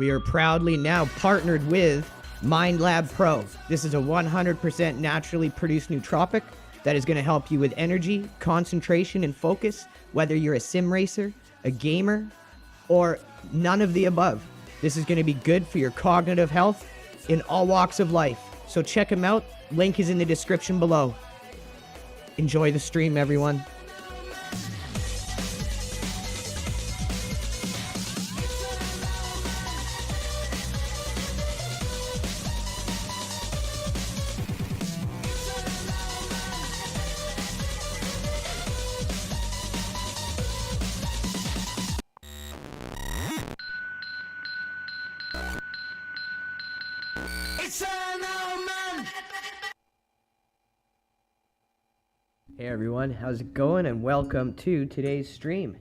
We are proudly now partnered with MindLab Pro. This is a 100% naturally produced nootropic that is going to help you with energy, concentration, and focus, whether you're a sim racer, a gamer, or none of the above. This is going to be good for your cognitive health in all walks of life. So check them out. Link is in the description below. Enjoy the stream, everyone. Hey everyone, how's it going? And welcome to today's stream.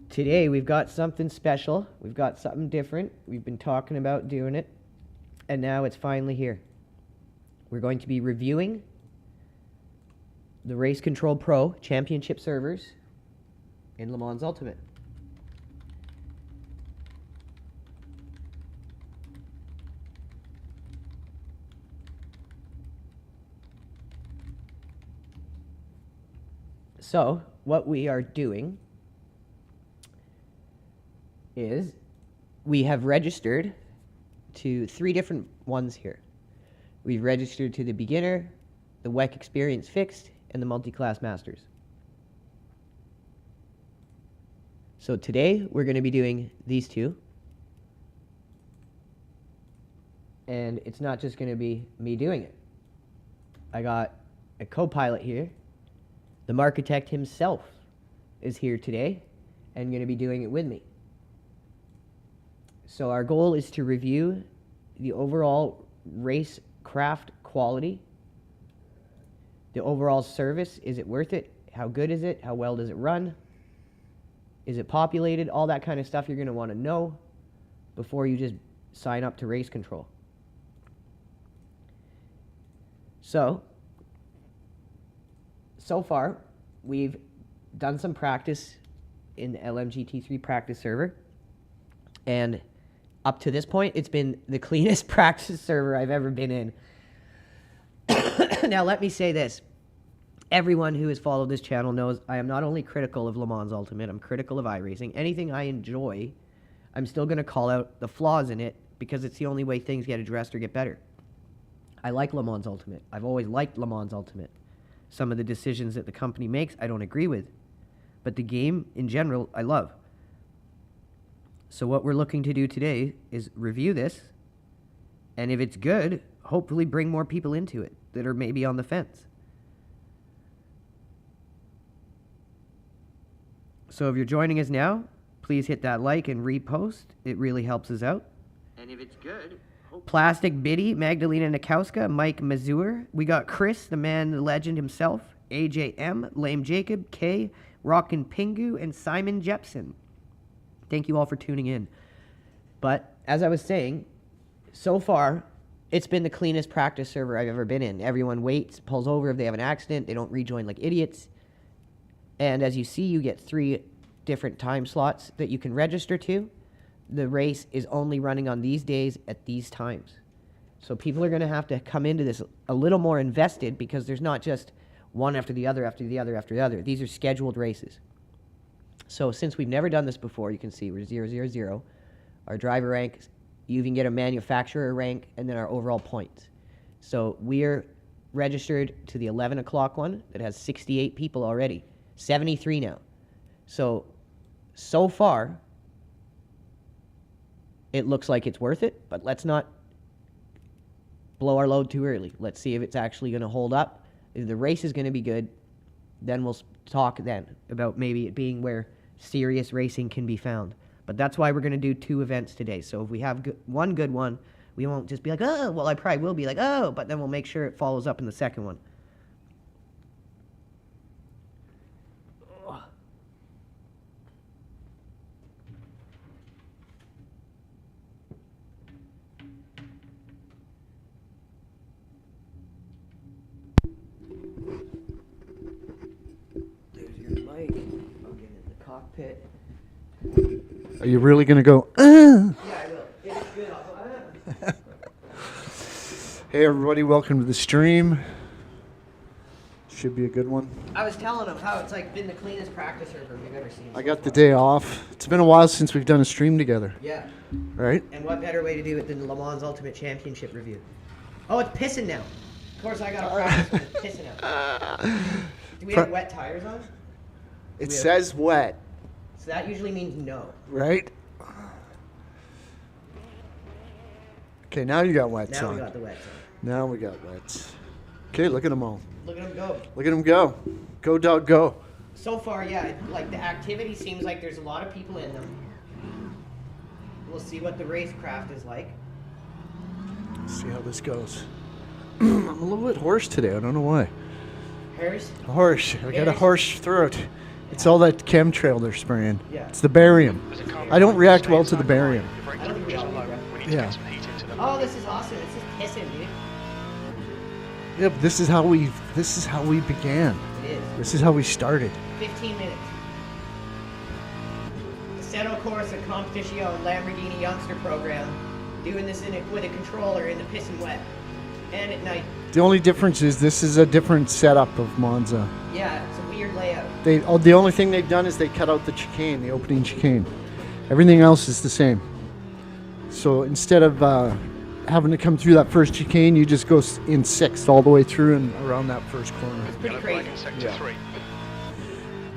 Today we've got something special. We've got something different. We've been talking about doing it, and now it's finally here. We're going to be reviewing the Race Control Pro Championship servers in Le Mans Ultimate. So, what we are doing is we have registered to 3 different ones here. We've registered to the beginner, the WEC Experience Fixed, and the Multi-Class Masters. So today we're going to be doing these 2. And it's not just going to be me doing it. I got a co-pilot here. The marcitect himself is here today and going to be doing it with me. So our goal is to review the overall race craft quality, the overall service. Is it worth it? How good is it? How well does it run? Is it populated? All that kind of stuff you're going to want to know before you just sign up to Race Control. So far, we've done some practice in the LMGT3 practice server, and up to this point, it's been the cleanest practice server I've ever been in. Now, let me say this. Everyone who has followed this channel knows I am not only critical of Le Mans Ultimate, I'm critical of iRacing. Anything I enjoy, I'm still going to call out the flaws in it because it's the only way things get addressed or get better. I like Le Mans Ultimate. I've always liked Le Mans Ultimate. Some of the decisions that the company makes, I don't agree with. But the game, in general, I love. So what we're looking to do today is review this. And if it's good, hopefully bring more people into it that are maybe on the fence. So if you're joining us now, please hit that like and repost. It really helps us out. And if it's good... Plastic Biddy, Magdalena Nikowska, Mike Mazur. We got Chris, the man, the legend himself, AJM, Lame Jacob, K, Rockin' Pingu, and Simon Jepson. Thank you all for tuning in. But as I was saying, so far, it's been the cleanest practice server I've ever been in. Everyone waits, pulls over if they have an accident. They don't rejoin like idiots. And as you see, you get 3 different time slots that you can register to. The race is only running on these days at these times. So people are going to have to come into this a little more invested because there's not just one after the other, after the other, after the other. These are scheduled races. So since we've never done this before, you can see we're 000. Our driver rank, you even get a manufacturer rank, and then our overall points. So we're registered to the 11 o'clock one that has 68 people already. 73 now. So far... it looks like it's worth it, but let's not blow our load too early. Let's see if it's actually going to hold up. If the race is going to be good, then we'll talk then about maybe it being where serious racing can be found. But that's why we're going to do 2 events today. So if we have one good one, we won't just be like, oh, well, I probably will be like, oh, but then we'll make sure it follows up in the second one. Cockpit. Are you really going to go, Yeah, I will. Hey everybody, welcome to the stream. Should be a good one. I was telling him how it's like been the cleanest practice server we've ever seen. I got the day off. It's been a while since we've done a stream together. Yeah. Right? And what better way to do it than Le Mans Ultimate Championship review? Oh, it's pissing now. Of course, I got to practice when it's pissing out. Do we have wet tires on? It says wet. So that usually means no. Right? Okay, now you got wets Now on. we got the wets on. Now we got wets. Okay, look at them all. Look at them go. Look at them go. Go, dog, go. So far, yeah, like the activity seems like there's a lot of people in them. We'll see what the racecraft is like. Let's see how this goes. I'm a little bit hoarse today. I don't know why. Hers? Hoarse. I got a hoarse throat. It's all that chemtrail they're spraying. Yeah. It's the barium. I don't react well to the barium. I don't think we all do, right? Yeah. Oh, this is awesome. It's just pissing, dude. Yeah, but this is how we began. It is. This is how we started. 15 minutes. Assetto Corsa Competition Lamborghini Youngster Program. Doing this with a controller in the piss and wet. And at night. The only difference is this is a different setup of Monza. Yeah, it's a weird layout. The only thing they've done is they cut out the chicane, the opening chicane. Everything else is the same. So instead of having to come through that first chicane, you just go in sixth all the way through and around that first corner. It's pretty crazy. Yeah.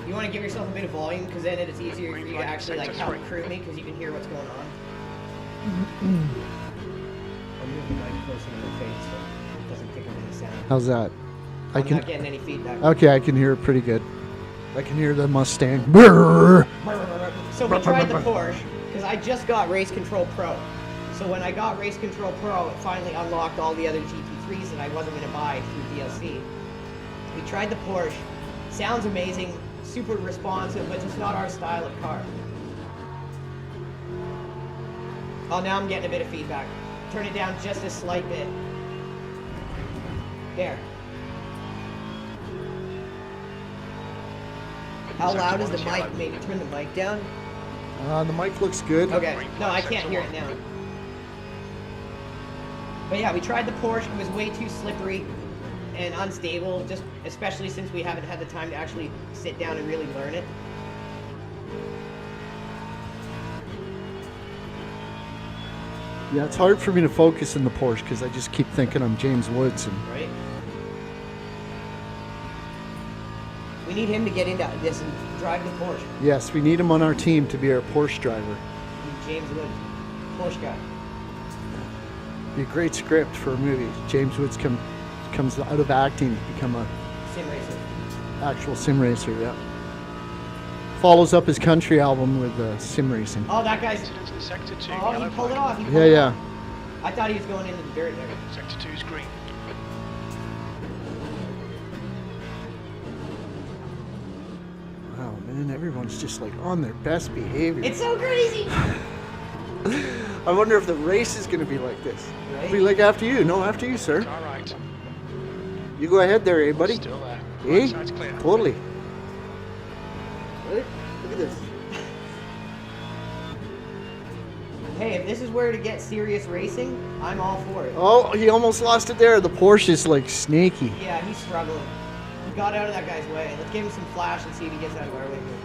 You want to give yourself a bit of volume because then it's easier for you to actually like help crew me because you can hear what's going on. I'll move the mic closer to my face so it doesn't pick up any sound. How's that? I'm not getting any feedback. Okay, I can hear it pretty good. I can hear the Mustang. Brrr. So we tried the Porsche because I just got Race Control Pro. So when I got Race Control Pro, it finally unlocked all the other GT3s that I wasn't going to buy through DLC. We tried the Porsche. Sounds amazing, super responsive, but just not our style of car. Oh, now I'm getting a bit of feedback. Turn it down just a slight bit. There. How loud is the mic? Maybe turn the mic down? The mic looks good. Okay. No, I can't hear it now. But yeah, we tried the Porsche. It was way too slippery and unstable, just especially since we haven't had the time to actually sit down and really learn it. Yeah, it's hard for me to focus in the Porsche because I just keep thinking I'm James Woods. Right. We need him to get into this and drive the Porsche. Yes, we need him on our team to be our Porsche driver. James Woods, Porsche guy. Be a great script for a movie. James Woods comes out of acting to become a sim racer. Actual sim racer. Yeah. Follows up his country album with sim racing. Oh, that guy's. Oh, he pulled it off. Yeah. I thought he was going into the dirt there. Sector 2 is green. Wow, man, everyone's just like on their best behavior. It's so crazy. I wonder if the race is going to be like this. Right? It'll be like after you. No, after you, sir. All right. You go ahead there, buddy. Still there. Eh? Right side's clear. Totally. Look at this. Hey, if this is where to get serious racing, I'm all for it. Oh, he almost lost it there. The Porsche is like snaky. Yeah, he's struggling. He got out of that guy's way. Let's give him some flash and see if he gets out of our way here.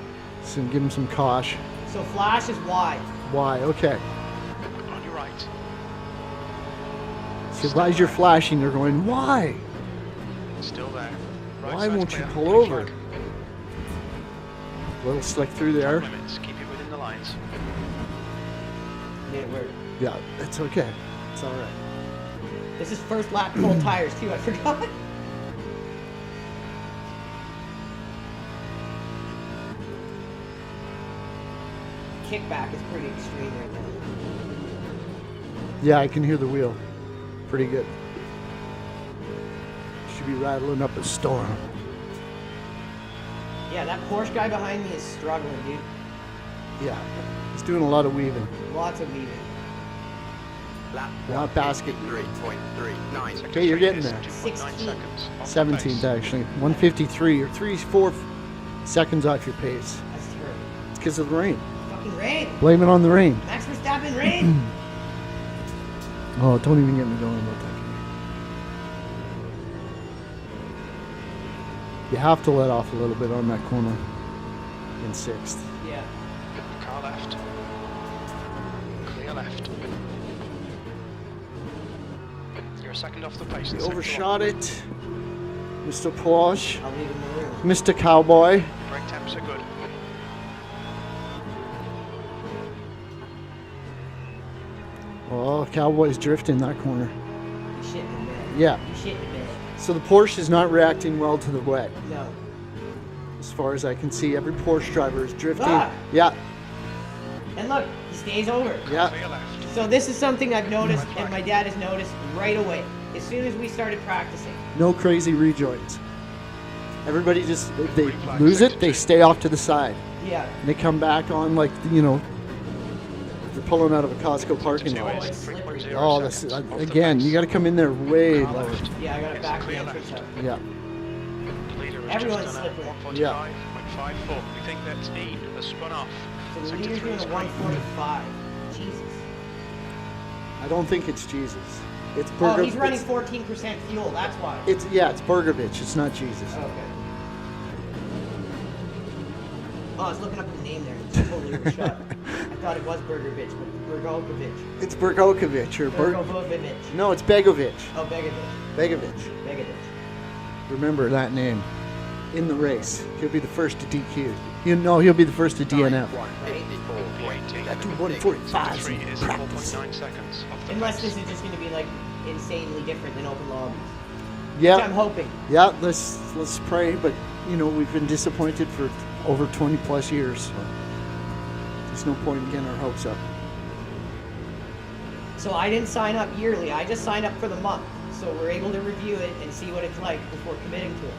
So give him some caution. So flash is wide. Why? Okay. On your right. So as you're flashing, they're going, why? Still there. Right Why side's won't you clear. pull Green over? flag. A little slick through there. Time limits. Keep it within the lines. Made it work. Yeah, it's okay. It's all right. This is first lap cold tires too, I forgot. Kickback is pretty extreme right now. Yeah, I can hear the wheel. Pretty good. Should be rattling up a storm. Yeah, that Porsche guy behind me is struggling, dude. Yeah, he's doing a lot of weaving. Lots of weaving. Not basket. 3.39. Okay, you're getting there. 2.9 seconds. On the 17th pace. actually. 153 or 3-4 seconds off your pace. That's terrible. It's because of the rain. Fucking rain. Blame it on the rain. Max Verstappen rain. Oh, don't even get me going about that. You have to let off a little bit on that corner in 6th. Yeah. Car left. Clear left. You're a second off the pace. You overshot it. Mr. Porsche. I'll leave him the room. Mr. Cowboy. Brake temps are good. Oh, Cowboy's drifting that corner. You shit in the bed. Yeah. You shit in the bed. So the Porsche is not reacting well to the wet. No. As far as I can see, every Porsche driver is drifting. Ah! Yeah, And look, he stays over. yeah. Clear left. So this is something I've noticed, and my dad has noticed right away. As soon as we started practicing. No crazy rejoins. Everybody just, if they lose it, they stay off to the side. Yeah. And they come back on like, you know, they're pulling out of a Costco parking Two lot. is it's slippery. 3.0 Oh, this seconds off the again, pace. you got to come in there way Car lower. left. Yeah, I gotta Yes, back the clear entrance left. up. Yeah. The leader has Everyone's just done a slippery. 145.54. We think that speed has spun off. So the Sector leader's 3 doing is a green. 145. Jesus. I don't think it's Jesus. It's Oh, Burger. he's running 14% fuel, that's why. It's it's Burgovich. It's not Jesus. Okay. Oh, I was looking up the name there. It's totally overshot. I thought it was Burgovich, but Burgovich. It's Burgokovich or Burgovich. No, it's Begovic. Oh, Begovic. Begovic. Begovic. Remember that name. In the race, he'll be the first to DQ. He'll be the first to DNF. That dude won 45 3 in is practice. 4.9 seconds off the Unless pace. this is just going to be like insanely different than open lobbies. Which I'm Yeah, hoping. yeah. Let's pray, but you know we've been disappointed for over 20 plus years. So there's no point in getting our hopes up. So I didn't sign up yearly. I just signed up for the month. So we're able to review it and see what it's like before committing to it.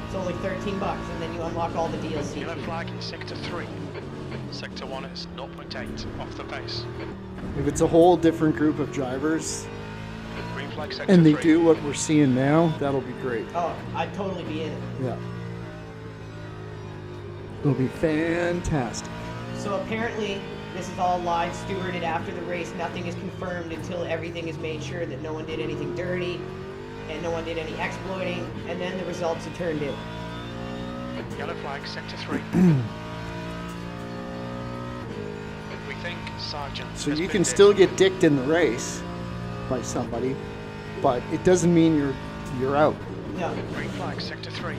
It's only $13, and then you unlock all the DLC. Yellow too. flag in Sector 3. Sector 1 is 0.8 off the pace. If it's a whole different group of drivers Green flag Sector and they 3. do what we're seeing now, that'll be great. Oh, I'd totally be in it. Yeah, it'll be fantastic. So apparently, this is all live stewarded after the race. Nothing is confirmed until everything is made sure that no one did anything dirty and no one did any exploiting, and then the results are turned in. Yellow flag Sector 3. We think Sergeant So has you been can hit. still get dicked in the race by somebody, but it doesn't mean you're out. No. Green flag Sector 3.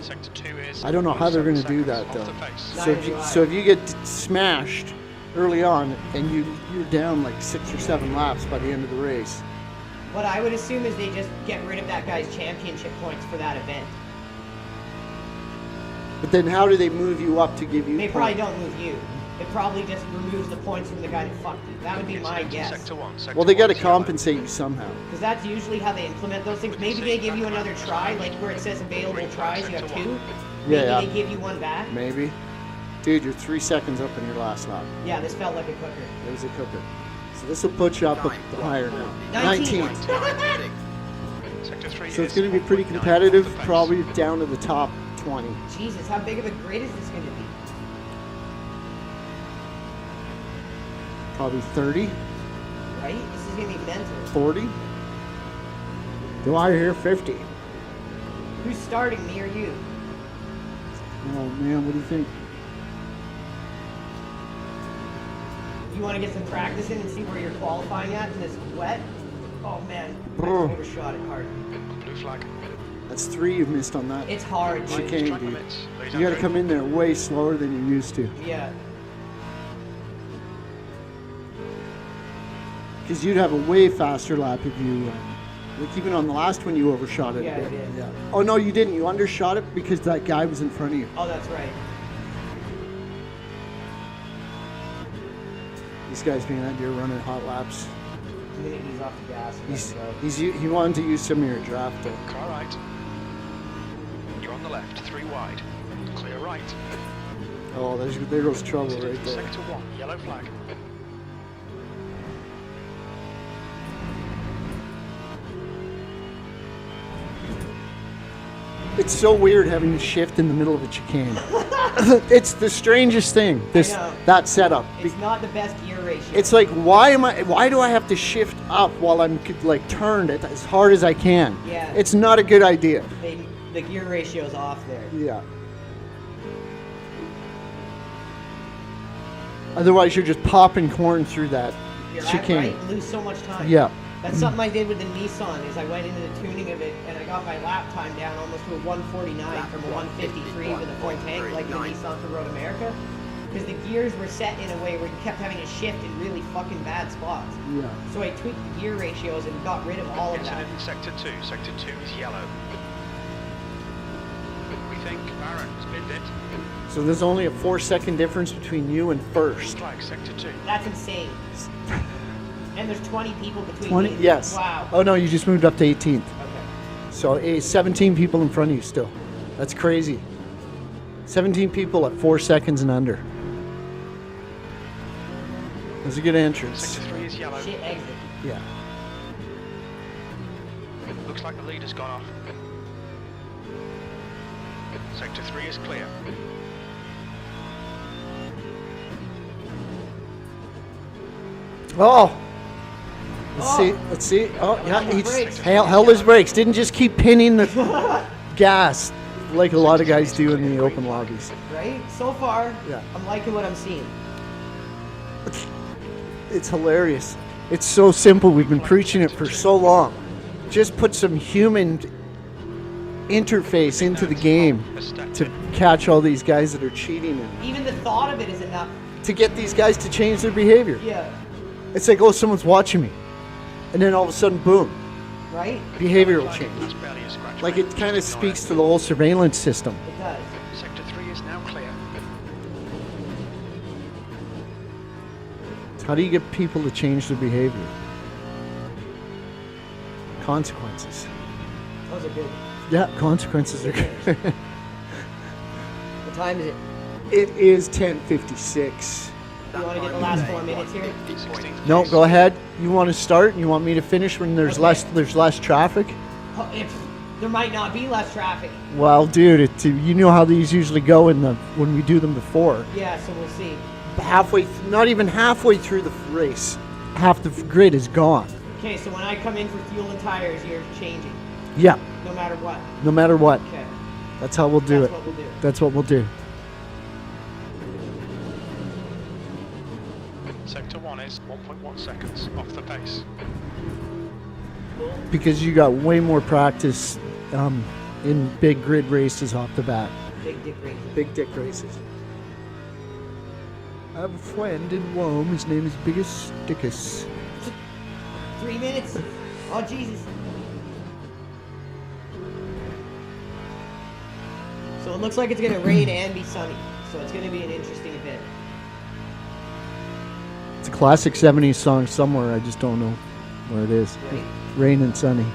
Sector 2 is I don't know how they're 0.7 gonna do that, seconds though. off the pace. No. So if you get smashed early on and you're down like 6 or 7 laps by the end of the race. What I would assume is they just get rid of that guy's championship points for that event. But then how do they move you up to give you They probably points? don't move you. It probably just removes the points from the guy that fucked you. That would be my Incident in guess. Sector 1. Sector Well, they 1 got to is yellow. compensate you somehow. Because that's usually how they implement those things. Maybe they give you another try, like where it says available tries, you have 2. Maybe Yeah. they give you one back. Maybe. Dude, you're 3 seconds up in your last lap. Yeah, this felt like a cooker. It was a cooker. So this will put you up higher now. 19. 19. Sector 3 So it's is going to be pretty 0.9 competitive, off the pace. probably down to the top 20. Jesus, how big of a grid is this going to be? Probably 30, Right? This is going to be mental. 40. Do I hear 50? Who's starting, me or you? Oh man, what do you think? You want to get some practice in and see where you're qualifying at in this wet? Oh man, I Brr. just overshot it hard. Blue flag. That's 3 you've missed on that. It's hard. Chicane, Track dude. limits. Ladies You got to and come in there way slower than you used to. Yeah. Because you'd have a way faster lap if you, like even on the last one you overshot it. Yeah, a I bit. did. Oh no, you didn't. You undershot it because that guy was in front of you. Oh, that's right. These guys being out here running hot laps. I'm gonna ease off the gas. And He wanted to use some of your draft. Though. Car right. You're on the left, 3 wide. Clear right. Oh, there goes trouble Incident right in there. Sector 1, yellow flag. It's so weird having to shift in the middle of a chicane. It's the strangest thing. know. That setup. It's not the best gear ratio. It's like why do I have to shift up while I'm like turned as hard as I can? Yeah. It's not a good idea. The gear ratio's off there. Yeah. Otherwise, you're just popping corn through that You're chicane. right. Lose so much time. Yeah. That's something I did with the Nissan. Is I went into the tuning of it and I got my lap time down almost to a 149 from a 153 with a full tank, like the Nissan for Road America. Because the gears were set in a way where you kept having to shift in really fucking bad spots. Yeah. So I tweaked the gear ratios and got rid of all of that. Incident in Sector 2. Sector 2 is yellow. We think Baron spinned it. So there's only a 4-second difference between you and first. Flag Sector 2. That's insane. And there's 20 people between 20? me. Yes. Wow. Oh no, you just moved up to 18th. Okay. So 17 people in front of you still. That's crazy. 17 people at 4 seconds and under. That's a good entrance. Sector 3 is yellow. Shit exit. Yeah. Looks like the leader's gone off. Sector 3 is clear. Oh! Let's Oh. see. Let's see. Oh, yeah. his He brakes. held his brakes. Didn't just keep pinning the gas like a lot of guys do in the open lobbies. Right? So far, Yeah. I'm liking what I'm seeing. It's hilarious. It's so simple. We've been preaching it for so long. Just put some human interface into the game to catch all these guys that are cheating and Even the thought of it is enough. to get these guys to change their behavior. Yeah. It's like, oh, someone's watching me. And then all of a sudden, boom, Right? behavior will change. That's barely a scratch. Like it kind of speaks to the whole surveillance system. It does. Sector 3 is now clear. How do you get people to change their behavior? Consequences. Those are good. Yeah, consequences are good. What time is it? It is 10:56. You want to get the last 4 minutes here? 16th No, place. go ahead. You want to start? You want me to finish when there's Okay. less traffic? Oh, there might not be less traffic. Well, dude, you know how these usually go when we do them before. Yeah, so we'll see. Halfway, not even halfway through the race, half the grid is gone. Okay, so when I come in for fuel and tires, you're changing, Yeah, no matter what. no matter what. Okay, That's how we'll do that's it. what we'll do. That's what we'll do. Sector 1 is 1.1 seconds off the pace. Cool. Because you got way more practice in big grid races off the bat. Big dick race. Big dick races. I have a friend in Rome. His name is Biggest Dickus. 3 minutes. Oh, Jesus. So it looks like it's going to rain and be sunny. So it's going to be an interesting event. It's a classic 70s song somewhere. I just don't know where it is. Right? Rain and Sunny.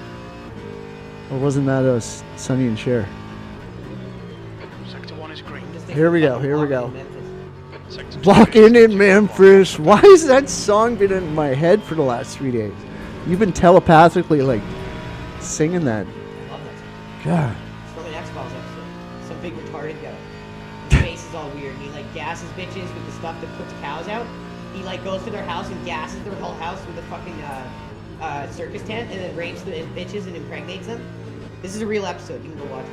Or wasn't that us, Sunny and Cher? Sector 1 is green. I'm just thinking Here we go, of here we walking go. in Memphis. Sector 2 Blocking is in 2 Memphis. Why has that song been in my head for the last 3 days? You've been telepathically like singing that. I love that. God. It's from an X-Files episode. Some big retarded guy. His face is all weird. And he like gasses bitches with the stuff that puts cows out. He like goes to their house and gasses their whole house with a fucking circus tent and then rapes the bitches and impregnates them. This is a real episode. You can go watch it.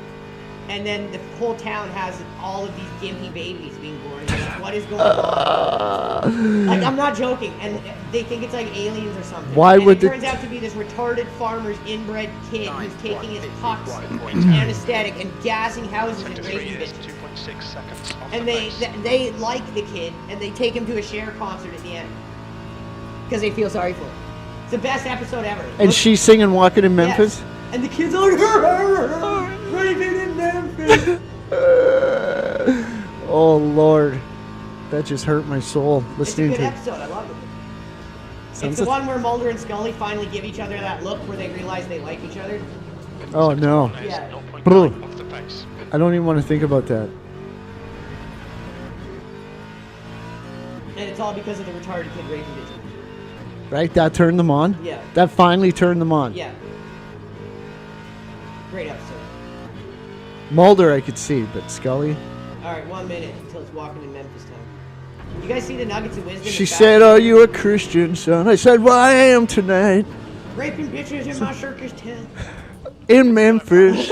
And then the whole town has all of these gimpy babies being born. They're like, what is going on? Like, I'm not joking. And they think it's like aliens or something. Why and would it the turns out to be this retarded farmer's inbred kid who's taking his pucks 151.2. anesthetic and gassing houses and Sector 3 raping is bitches. 2.6 seconds off And the they pace. they like the kid and they take him to a Cher concert at the end because they feel sorry for him. It's the best episode ever. And Look- she's singing Walking in Memphis? Yes. And the kids are like, raping in Memphis. Oh, Lord. That just hurt my soul It's a listening good to episode. I love it. Sounds It's the like- one where Mulder and Scully finally give each other that look where they realize they like each other. Oh, Sector no. 1 is Yeah. 0.9 off the pace. I don't even want to think about that. And it's all because of the retarded kid raping bitches. Right? That turned them on? Yeah. That finally turned them on. Yeah. Great episode. Mulder I could see, but Scully? Alright, 1 minute until it's walking in Memphis time. You guys see the nuggets of wisdom? She in fact? said, "Are you a Christian, son?" I said, "Well, I am tonight Raping bitches in my circus tent. in Memphis."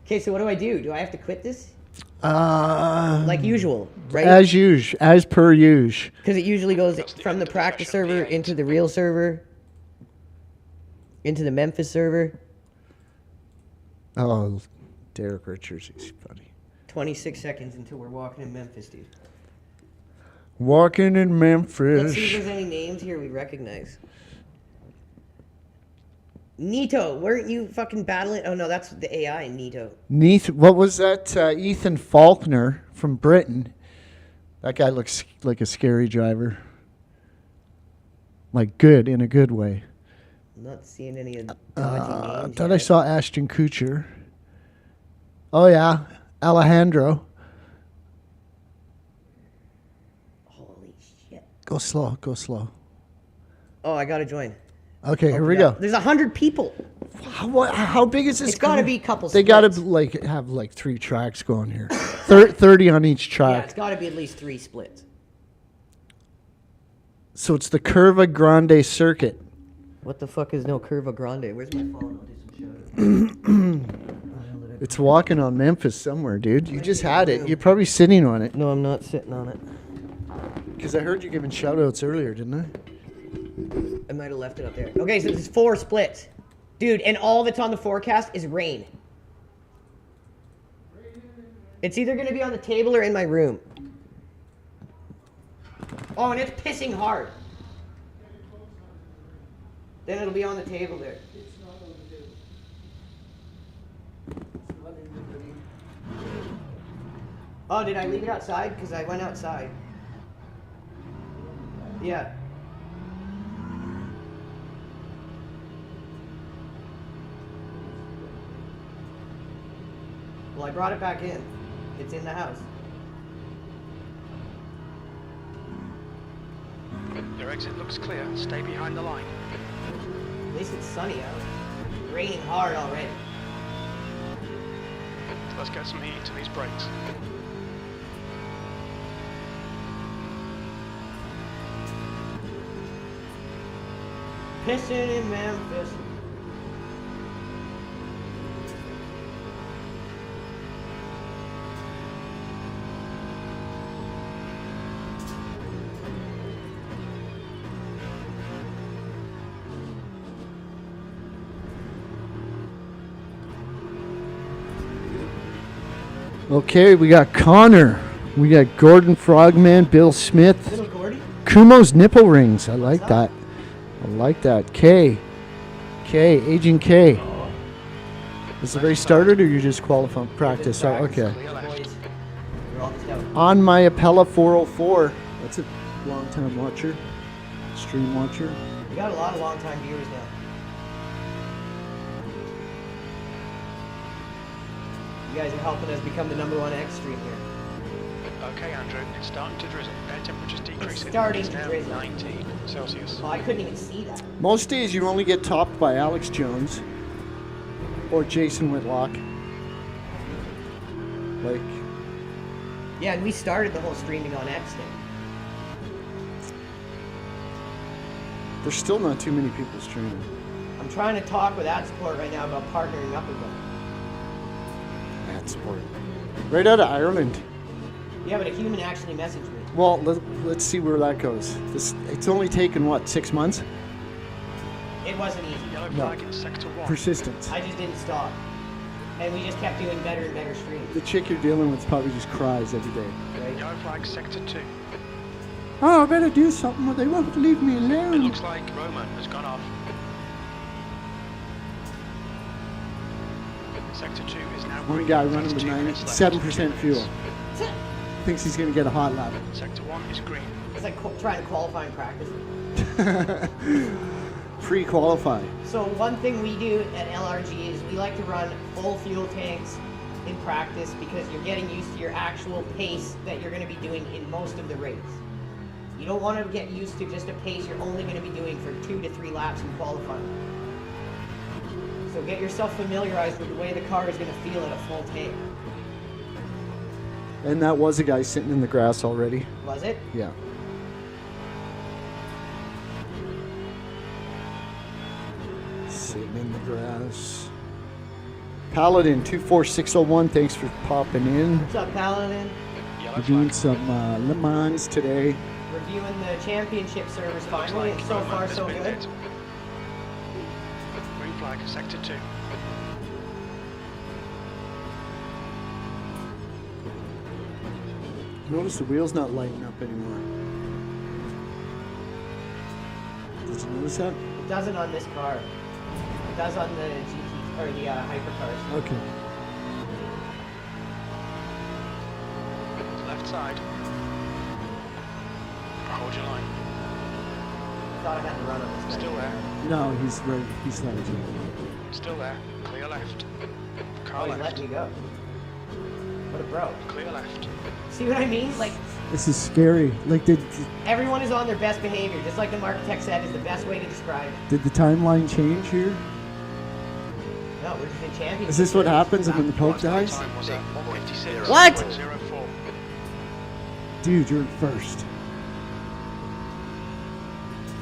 Okay, so what do I do? Do I have to quit this? Like usual, right? As usual, as per usual. Because it usually goes from the practice server into the real server, into the Memphis server. Oh, Derek Richards, he's funny. 26 seconds until we're walking in Memphis, dude. Walking in Memphis. Let's see if there's any names here we recognize. Nito, weren't you fucking battling? Oh no, that's the AI, Nito. What was that? Ethan Faulkner from Britain. That guy looks like a scary driver. Like good, in a good way. I'm not seeing any of the dodgy I names thought yet. I saw Ashton Kutcher. Oh yeah, Alejandro. Holy shit. Go slow, go slow. Oh, I gotta join. Okay, here we go. There's 100 people. How big is this? It's gotta be a couple They gotta splits. have 3 tracks going here. 30 on each Yeah, track. it's gotta be at least 3 splits. So it's the Curva Grande circuit. What the fuck is no Curva Grande? Where's my phone? I'll do some shout. It's walking on Memphis somewhere, dude. You just had it. You're probably sitting on it. No, I'm not sitting on it. Because I heard you giving shout outs earlier, didn't I? I might have left it up there. Okay, so there's 4 splits. Dude, and all that's on the forecast is rain. It's either going to be on the table or in my room. Oh, and it's pissing hard. Then it'll be on the table there. Oh, did I leave it outside? Because I went outside. Yeah. Well, I brought it back in. It's in the house. Your exit looks clear. Stay behind the line. At least it's sunny out. It's raining hard already. Let's get some heat into these brakes. Pissing in Memphis. Okay, we got Connor. We got Gordon Frogman, Bill Smith. Little Gordy? Kumo's nipple rings. I like that. I like that. K, Agent K. Is the race started or you just qualifying practice? Oh, okay. Clear left. Boys, we're all just out. On my Appella 404. That's a long time watcher. Stream watcher. We got a lot of long-time viewers now. You guys are helping us become the #1 X stream here. Okay, Andrew, it's starting to drizzle. Air temperature's decreasing. starting It's to now drizzle. 19 Celsius. Oh, I couldn't even see that. Most days you only get topped by Alex Jones or Jason Whitlock. Like, Yeah, and we started the whole streaming on X thing. there's still not too many people streaming. I'm trying to talk with ad support right now about partnering up with them. Ad support. Right out of Ireland. Yeah, but a human actually messaged me. Well, let's see where that goes. It's only taken, what, 6 months? It wasn't easy. Yellow No. flag in sector 1. Persistence. I just didn't stop. And we just kept doing better and better streams. The chick you're dealing with probably just cries every day. Right? Yellow flag sector 2. Oh, I better do something or they won't leave me It alone. looks like Roman has gone off. Sector 2 is now One green. guy That's running with 2 minutes left. 7% fuel. Thinks he's going to get a hot lap. Sector 1 is green. It's like trying to qualify in practice. Pre-qualify. So one thing we do at LRG is we like to run full fuel tanks in practice because you're getting used to your actual pace that you're going to be doing in most of the race. You don't want to get used to just a pace you're only going to be doing for 2 to 3 laps in qualifying. So get yourself familiarized with the way the car is going to feel at a full tank. And that was a guy sitting in the grass already. Was it? Yeah. Sitting in the grass. Paladin 24601, thanks for popping in. What's up, Paladin? Yellow We're doing flag. some Le Mans today. Reviewing the championship servers Looks finally, like and so Roman far has so been good. hit. Green flag, sector 2. Notice the wheel's not lighting up anymore. Did you notice that? It doesn't on this car. It does on the GT or the hypercars. Okay. Left side. Hold your line. Thought I had to run on this. Still there. No, he's right. He's not. Still there. Clear left. Car Oh, he's left. letting me go. What a bro. Clear left. See what I mean? Like, This is scary. Like, did everyone is on their best behavior, just like the marcitect said is the best way to describe it. the timeline change here? No, we're just in championship. Is this what happens when the Pope What's that dies? time was that? 156. What? 0.04. Dude, you're in first.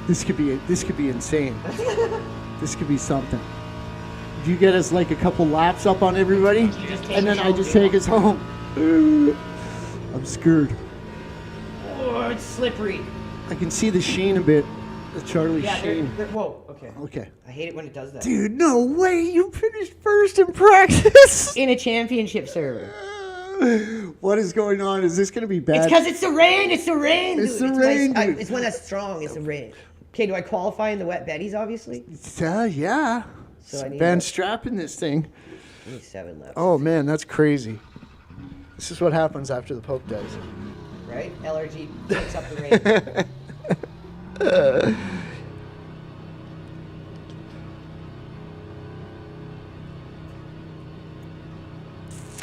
This could be insane. This could be something. Do you get us like a couple laps up on everybody? You just take And then us I home, just dude. take us home. I'm scared. Oh, it's slippery. I can see the sheen a bit. The Charlie Yeah, sheen. whoa, okay. Okay. I hate it when it does that. Dude, no way. You finished first in practice. In a championship server. What is going on? Is this going to be bad? It's because it's the rain. It's the rain. It's dude. the rain, my- dude. it's when that's strong. It's the rain. Okay, do I qualify in the wet Betties, obviously? Yeah. So I need Van to- strapping this thing. I need 7 laps. Oh, man, that's crazy. This is what happens after the Pope dies. Right? LRG picks up the rain.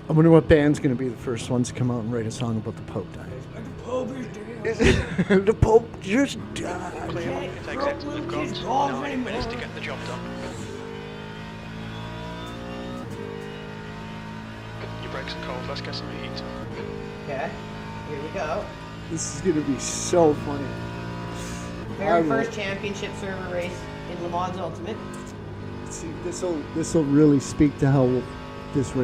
I wonder what band's going to be the first ones to come out and write a song about the Pope dying. The Pope just died. Clear. It takes it. We've got 9 minutes to get the job done. Your brakes are cold. Let's get some heat. Okay, here we go. This is going to be so funny. Very I first will- championship server race in Le Mans Ultimate. See, this will really speak to how this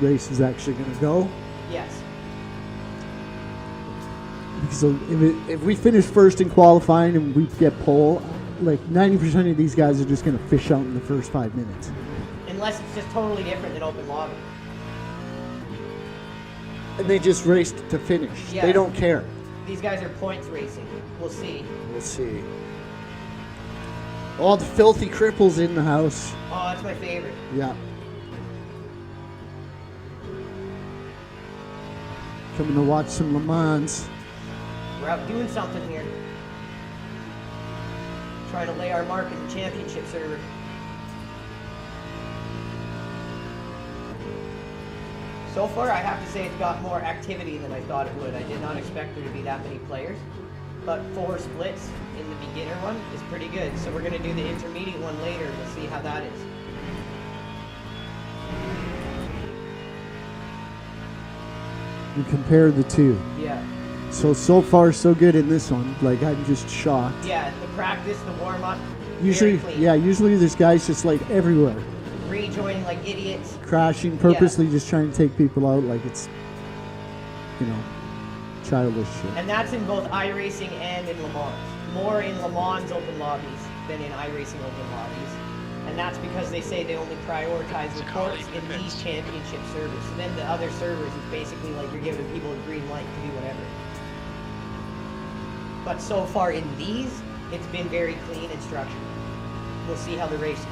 race is actually going to go. Yes. Because if we finish first in qualifying and we get pole, like 90% of these guys are just going to fish out in the first 5 minutes. Unless it's just totally different than open lobby. And they just raced to finish. Yeah. They don't care. These guys are points racing. We'll see. We'll see. All the filthy cripples in the house. Oh, that's my favorite. Yeah. Coming to watch some Le Mans. We're out doing something here. Trying to lay our mark in the championship server. So far, I have to say it's got more activity than I thought it would. I did not expect there to be that many players. But 4 splits in the beginner one is pretty good. So we're going to do the intermediate one later. We'll see how that is. We compare the two. Yeah. So far, so good in this one. Like, I'm just shocked. Yeah, the practice, the warm-up, Usually, very clean. yeah, usually there's guys just like everywhere. Rejoining like idiots. Crashing, purposely just trying to take people out like it's, childish shit. And that's in both iRacing and in Le Mans. More in Le Mans open lobbies than in iRacing open lobbies. And that's because they say they only prioritize reports in these championship servers. So then the other servers is basically like you're giving people a green light to do whatever. But so far in these, it's been very clean and structured. We'll see how the race goes.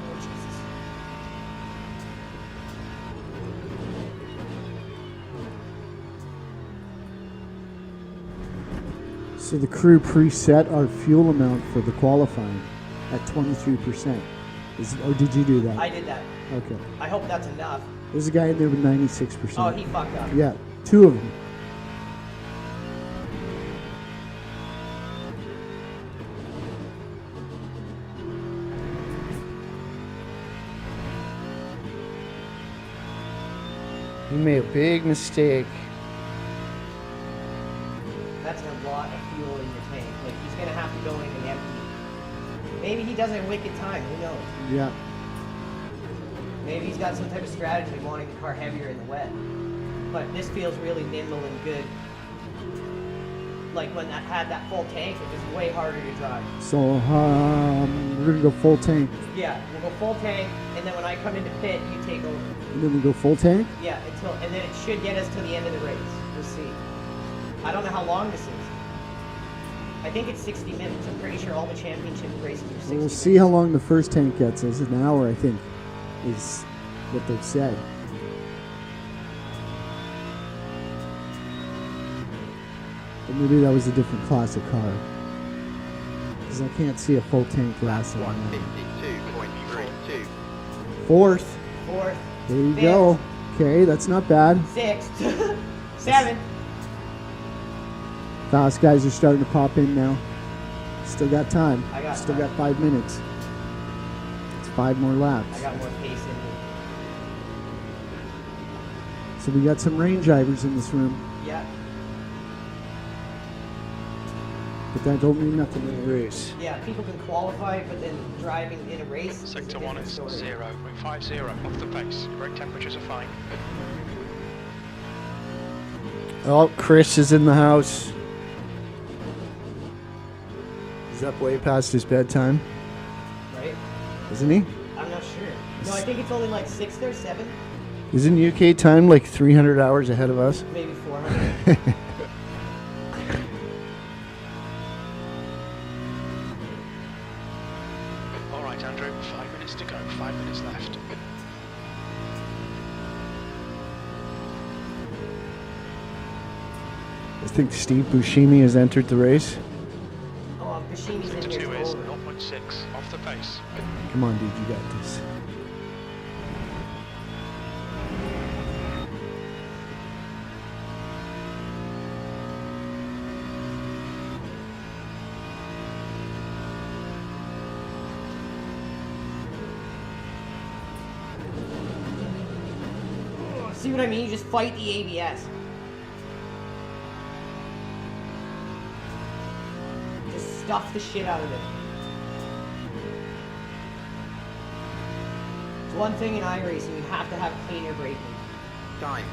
Oh, Jesus. So the crew preset our fuel amount for the qualifying at 23%. Or did you do that? I did that. Okay. I hope that's enough. There's a guy in there with 96%. Oh, he fucked up. Yeah, 2 of them. made a big mistake. That's a lot of fuel in your tank. Like, he's gonna have to go in and empty. Maybe he doesn't wicked time, who knows? Yeah. Maybe he's got some type of strategy wanting the car heavier in the wet. But this feels really nimble and good. Like when I had that full tank, it was way harder to drive. So we're gonna go full tank. Yeah, we'll go full tank, and then when I come into pit, you take over. And then we go full tank? Yeah, and then it should get us to the end of the race. We'll see. I don't know how long this is. I think it's 60 minutes. I'm pretty sure all the championship races are 60 We'll see minutes. how long the first tank gets us. An hour, I think, is what they've said. But maybe that was a different class of car. Because I can't see a full tank lasting. 152.32. Fourth. Fourth. There you fifth, go. Okay, that's not bad. Sixth. Seventh. Fast guys are starting to pop in now. Still got time. I got Still time. got 5 minutes. It's 5 more laps. I got more pace in me. So we got some rain drivers in this room. Yeah. But that don't mean nothing in the race. Yeah, people can qualify, but then driving in a race. Sector is a 1 different is story. 0.50 off the pace. Brake temperatures are fine. Oh, Chris is in the house. He's up way past his bedtime, Right? isn't he? I'm not sure. No, I think it's only like 6 or 7, Isn't UK time like 300 hours ahead of us? maybe 400. All right, Andrew, 5 minutes to go. 5 minutes left. I think Steve Buscemi has entered the race. Oh, Bashimi's in Sector here. 2 is Over. 0.6 off the pace. Come on, dude, you got this. See what I mean? You just fight the ABS. Just stuff the shit out of it. It's one thing in iRacing, you have to have cleaner braking. Time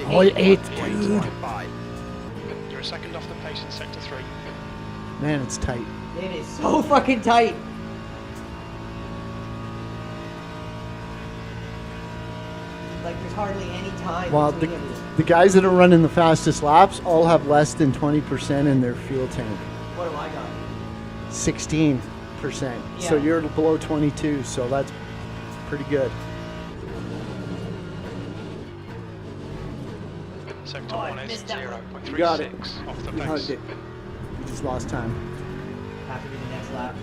Oh, eighth, 150.15. You're a second off the pace in Sector 3. Man, it's tight. It is so fucking tight. Like there's hardly any time Well, between everything. the guys that are running the fastest laps all have less than 20% in their fuel tank. What do I got? 16%. So Yeah. you're below 22, so that's pretty good. Sector Oh, I 1 is missed that one. 0.36 You got it. off the You hugged pace. it. You just lost time. Have to be the next lap.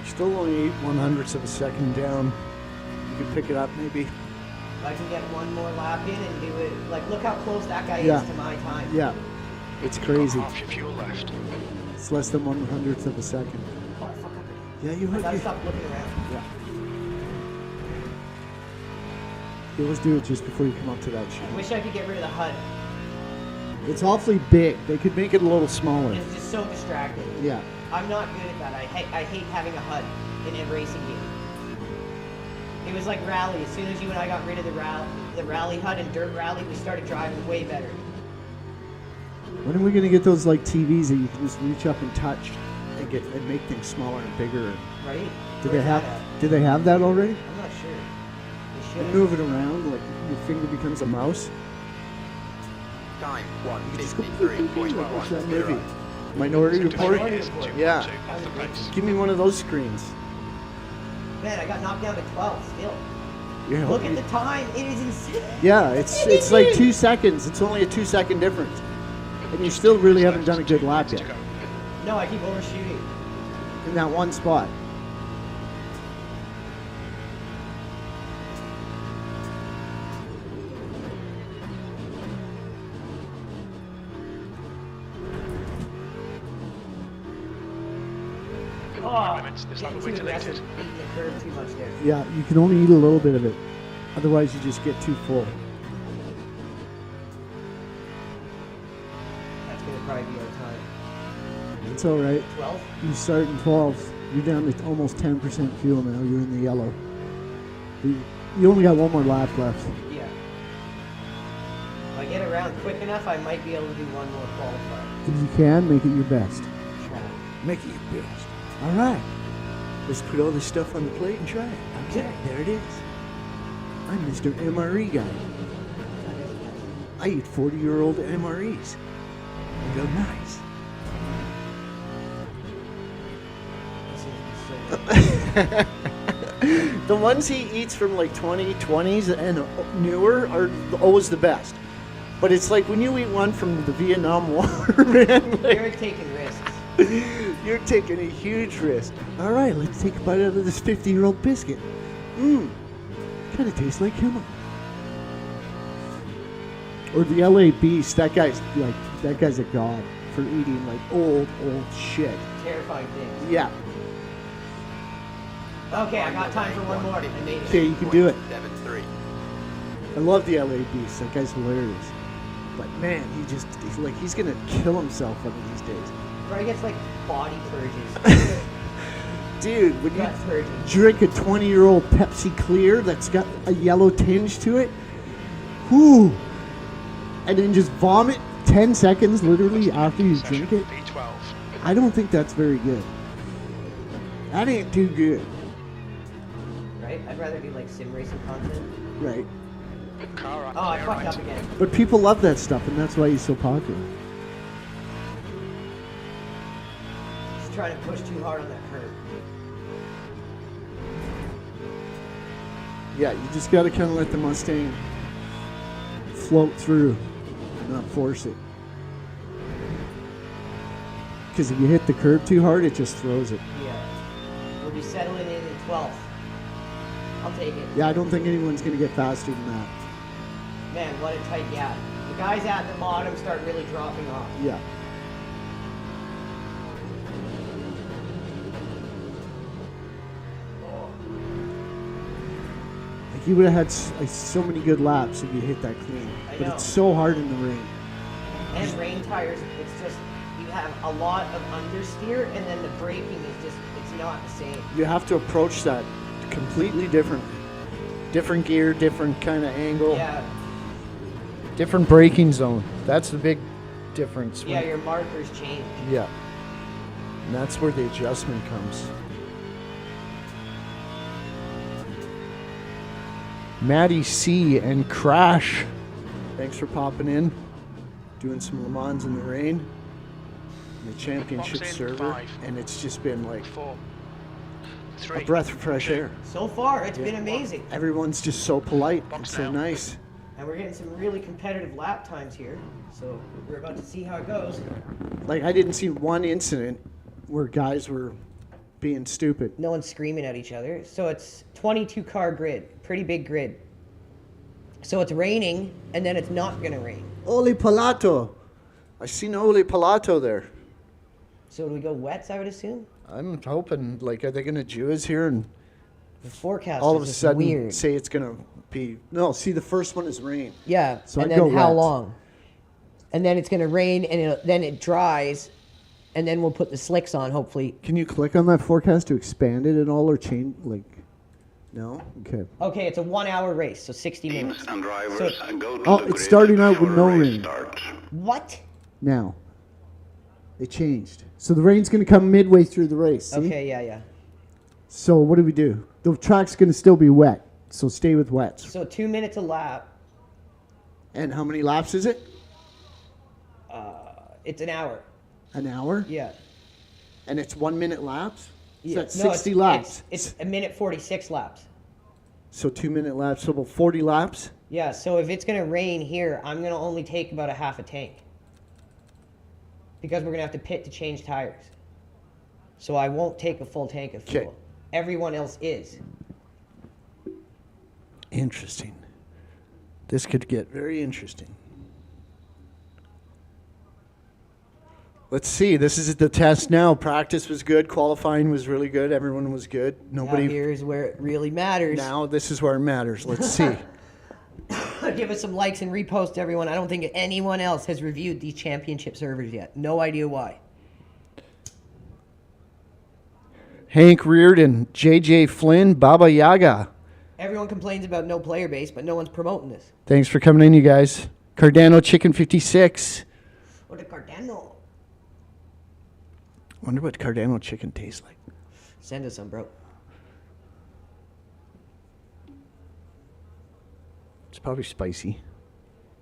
Still only 8/100ths of a second down. You could pick it up maybe. If I can get one more lap in and do it, like look how close that guy Yeah. is to my time. Yeah, it's Got crazy. half your fuel left. It's less than 1/100th of a second. Oh, fuck up. Yeah, you I would. gotta stop looking around. Yeah. You always do it just before you come up to that I chute. wish I could get rid of the HUD. It's awfully big. They could make it a little smaller. It's just so distracting. Yeah. I'm not good at that. I hate having a HUD in a racing game. It was like rally. As soon as you and I got rid of the rally HUD and dirt rally, we started driving way better. When are we gonna get those like TVs that you can just reach up and touch and make things smaller and bigger? Right? Do Where's they have? that at? Do they have that already? I'm not sure. They You should. move it around like your finger becomes a mouse. Time You just go What's that 153.10. movie? Minority Sector Report. 3 is Report. 2.2 Yeah. off the pace. Give me one of those screens. Man, I got knocked down to 12 still. Yeah. Look at the time. It is insane. Yeah, it's like 2 seconds. It's only a 2-second difference, and you still really haven't done a good lap yet To go. No, I keep overshooting. in that one spot. Oh, limits. This lap getting will too be deleted. aggressive, beating the curve too much there. Yeah, you can only eat a little bit of it. Otherwise, you just get too full. That's gonna probably be our time. It's all right. 12? You start in 12. You're down to almost 10% fuel now. You're in the yellow. You only got one more lap left. Yeah. If I get around quick enough, I might be able to do one more qualifier. If you can, make it your best. Try. Make it your best. All right. Let's put all this stuff on the plate and try it. Okay, there it is. I'm Mr. MRE guy. I eat 40-year-old MREs. They go nice. The ones he eats from like 2020s and newer are always the best. But it's like when you eat one from the Vietnam War, man. Like, You're taking risks. you're taking a huge risk. All right, let's take a bite out of this 50-year-old biscuit. Mmm. Kind of tastes like Himmel. Or the LA Beast, that guy's a god for eating like old shit. Terrifying things. Yeah. Okay, I got time for one more. I made it. Okay, you can do it. 7-3. I love the LA Beast. That guy's hilarious. But man, he's gonna kill himself one of these days. Probably gets like body purges. Dude, when Gut you purges. drink a 20-year-old Pepsi Clear that's got a yellow tinge to it, whoo, and then just vomit 10 seconds literally after you drink it, P12. I don't think that's very good. That ain't too good, Right? I'd rather do like sim racing content. right? Car Oh, I clear fucked right. up again. But people love that stuff, and that's why he's so popular. Just trying to push too hard on that curve. Yeah, you just gotta kind of let the Mustang float through, not force it. Because if you hit the curb too hard, it just throws it. Yeah. We'll be settling in 12th. I'll take it. Yeah, I don't think anyone's gonna get faster than that. Man, what a tight gap. The guys at the bottom start really dropping off. Yeah. Like you would have had so many good laps if you hit that clean. I But know. it's so hard in the rain. And rain tires, it's just, you have a lot of understeer, and then the braking is just, it's not the same. You have to approach that completely differently. Different gear, different kind of angle, Yeah, different braking zone. That's the big difference. yeah, your markers change. Yeah. And that's where the adjustment comes. Maddie C and Crash. Thanks for popping in. Doing some Le Mans in the rain. The championship Box in, server. 5. And it's just been like 4, a 3. breath of fresh air. So far, it's been amazing. Everyone's just so polite and Box so down. nice. And we're getting some really competitive lap times here. So we're about to see how it goes. Like I didn't see one incident where guys were being stupid. No one's screaming at each other. So it's 22 car grid, pretty big grid. So it's raining, and then it's not gonna rain. Ole Palato. I seen Ole Palato there. So do we go wets, I would assume? I'm hoping, like, are they going to Jew us here and The forecast all is of a just sudden weird. say it's going to be... No, see, the first one is rain. Yeah, So and I'd then go how wet. long? And then it's gonna rain, and then it dries, and then we'll put the slicks on, hopefully. Can you click on that forecast to expand it at all or change, like... No? Okay. Okay, it's a 1 hour race, so 60 minutes. and drivers So- go to Oh, the it's grid starting out with before no the race rain. starts. What? Now. They changed. So the rain's going to come midway through the race, see? Okay, yeah. So what do we do? The track's going to still be wet, so stay with wets. So 2 minutes a lap. And how many laps is it? It's an hour. An hour? Yeah. And it's 1 minute laps? Yeah. So that's No, 60 laps. It's a minute 46 laps. So 2 minute laps, so about 40 laps? Yeah, so if it's gonna rain here, I'm gonna only take about a half a tank. Because we're gonna have to pit to change tires. So I won't take a full tank of fuel. 'Kay. Everyone else is. Interesting. This could get very interesting. Let's see. This is the test now. Practice was good. Qualifying was really good. Everyone was good. Now Nobody. here's where it really matters. Now this is where it matters. Let's see. Give us some likes and repost, everyone. I don't think anyone else has reviewed these championship servers yet. No idea why. Hank Reardon, JJ Flynn, Baba Yaga. Everyone complains about no player base, but no one's promoting this. Thanks for coming in, you guys. Cardano Chicken 56. Or the Cardano. Wonder what Cardano chicken tastes like. Send us some, bro. It's probably spicy.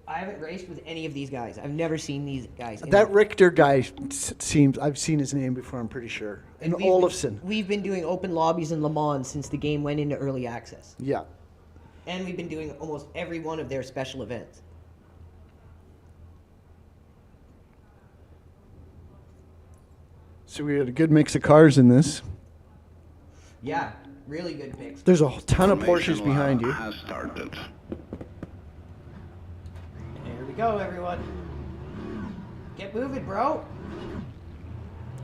I haven't raced with any of these guys. I've never seen these guys. That Richter guy seems. I've seen his name before. I'm pretty sure. And Olafson. We've been doing open lobbies in Le Mans since the game went into early access. Yeah. And we've been doing almost every one of their special events. So we had a good mix of cars in this. Yeah, really good picks. There's a ton of Porsches behind you. Has started. Here we go, everyone. Get moving, bro.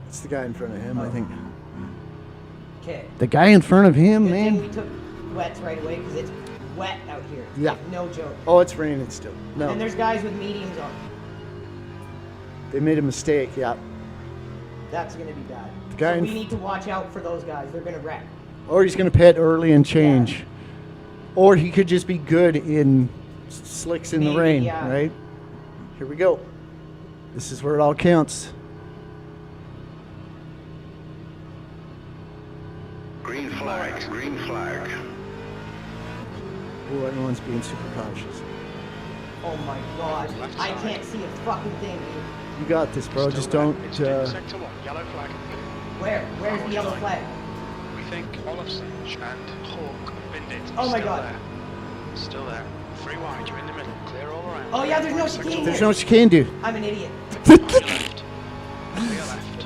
It's the guy in front of him, I think. Okay. The guy in front of him, Good thing man. we took wets right away because it's wet out here. Yeah. Like, no joke. Oh, it's raining still. No. And there's guys with mediums on. They made a mistake, yeah. That's going to be bad. The guy So in we need to watch out for those guys. They're going to wreck. Or he's going to pit early and change. Or he could just be good in slicks in the Maybe, rain, yeah. right? Here we go. This is where it all counts. Green flag, green flag. Oh, everyone's being super cautious. Oh my god. Left I side. can't see a fucking thing, dude. You got this, bro. Still Just there. don't. It's in sector 1, yellow flag. Where? Where's the yellow flag? We think Olafson and Hawk Bindit. Oh my still God. There. Still there. 3 wide, you're in the middle. Clear all around. Oh yeah, there's no Sector chicane one. There's here. no chicane, dude. I'm an idiot. Clear left. Clear left.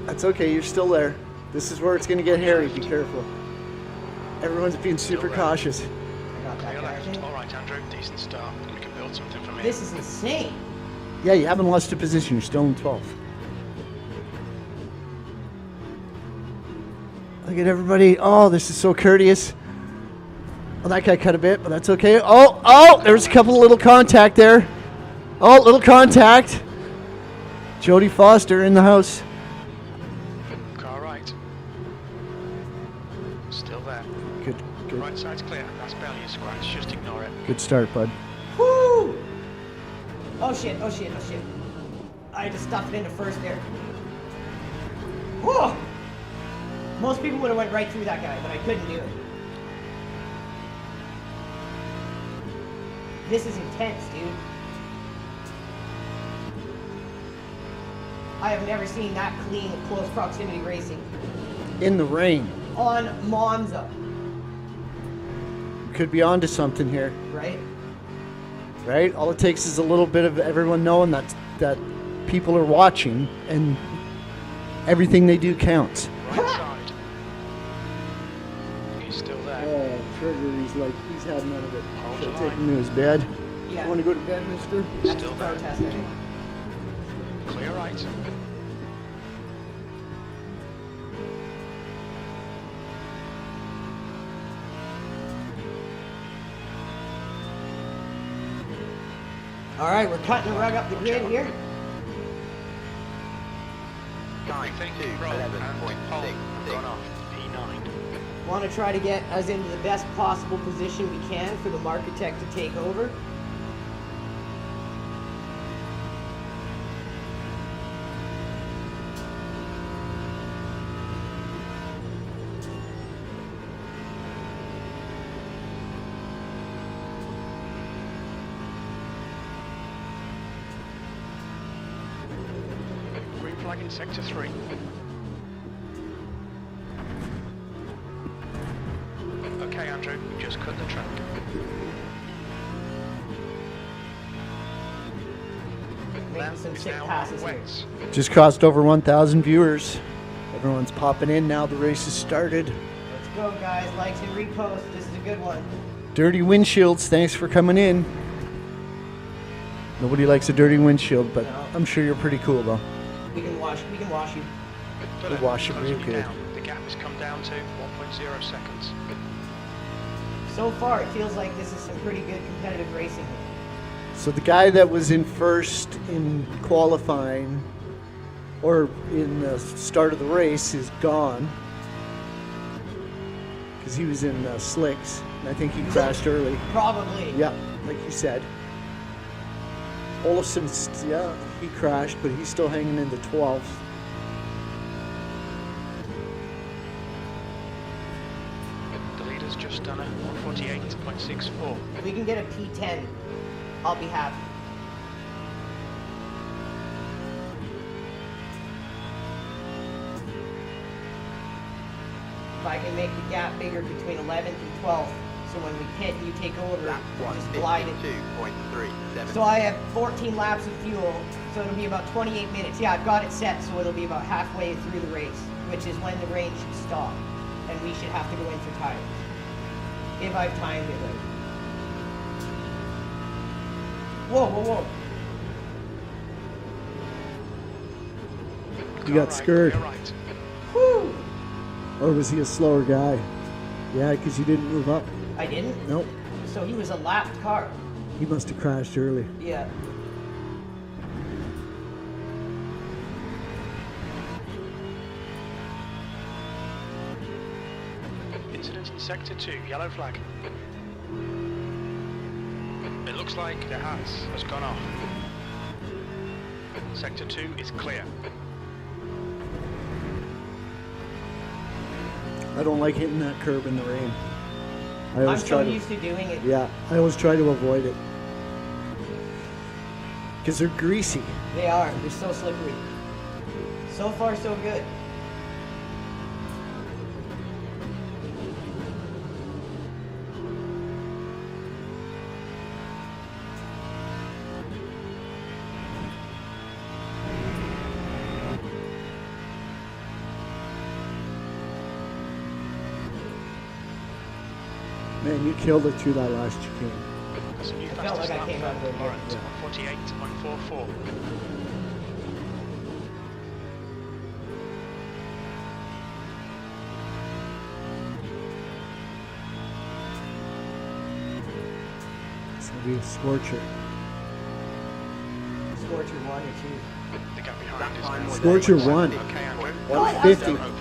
That's okay. You're still there. This is where it's going to get hairy. Be careful. Everyone's being super cautious. I got that Clear guy, I left. think. All right, Andrew. Decent start. We can build something from here. This is insane. Yeah, you haven't lost a position. You're still in 12th. Look at everybody. Oh, this is so courteous. Oh, that guy cut a bit, but that's okay. Oh, there's a couple of little contact there. Oh, little contact. Jody Foster in the house. Car right. Still there. Good, good, Right side's clear. That's barely a scratch. Just ignore it. good start, bud. Woo! Oh shit, oh shit, oh shit. I had to stuff it into first there. Whoa! Most people would have went right through that guy, but I couldn't do it. This is intense, dude. I have never seen that clean close proximity racing In the rain. on Monza, Could be onto something here, right? right? All it takes is a little bit of everyone knowing that people are watching and everything they do counts. Right side. He's still there. Oh, Trigger, he's had none of it. Hold Should the take line. him to his bed. Yeah. Want to go to bed, mister? That's Still the there. protest, I think. Clear right. All right, we're cutting the rug up the grid here. We Time think to Rob and Paul 11.66. have gone off P9. Want to try to get us into the best possible position we can for the marcitect to take over. Green flag in sector 3. Okay, Andrew, just cut the track. Making Lamp some is sick now on passes here. wets. Just crossed over 1,000 viewers. Everyone's popping in now. The race has started. Let's go, guys. Likes and reposts. This is a good one. Dirty windshields. Thanks for coming in. Nobody likes a dirty windshield, but No. I'm sure you're pretty cool though. We can wash you. Philip, wash him closing real you good. down. The gap has come down to 1.0 seconds. So far, it feels like this is some pretty good competitive racing. So the guy that was in first in qualifying or in the start of the race is gone because he was in slicks, and I think he crashed early. Probably. Yeah, like you said. Olafson's, yeah, he crashed, but he's still hanging in the 12th. The leader's just done a 148.64. If we can get a P10, I'll be happy. If I can make the gap bigger between 11th and 12th, so when we pit, you take over, Lap just glide it. 152.37. So I have 14 laps of fuel, so it'll be about 28 minutes. Yeah, I've got it set, so it'll be about halfway through the race, which is when the rain should stop, and we should have to go in for tires. If I've timed it right. Whoa, whoa, whoa. He got scared. You're right. Whew. Or was he a slower guy? Yeah, because you didn't move up. I didn't? Nope. So he was a lapped car. He must have crashed early. Yeah. Incident in Sector 2, yellow flag. It looks like the has gone off. Sector 2 is clear. I don't like hitting that curb in the rain. I I'm always so try to. used to doing it. Yeah, I always try to avoid it. Because they're greasy. They are. They're so slippery. So far, so good. Man, you killed it through that last chicane. That's a new felt fastest like I lap came out of for it. Lawrence, Yeah. 148.44. It's going to be a scorcher. Scorcher 1 or 2. The gap behind That is time now was Scorcher 1.7. one. Okay, Andrew. 150. Open.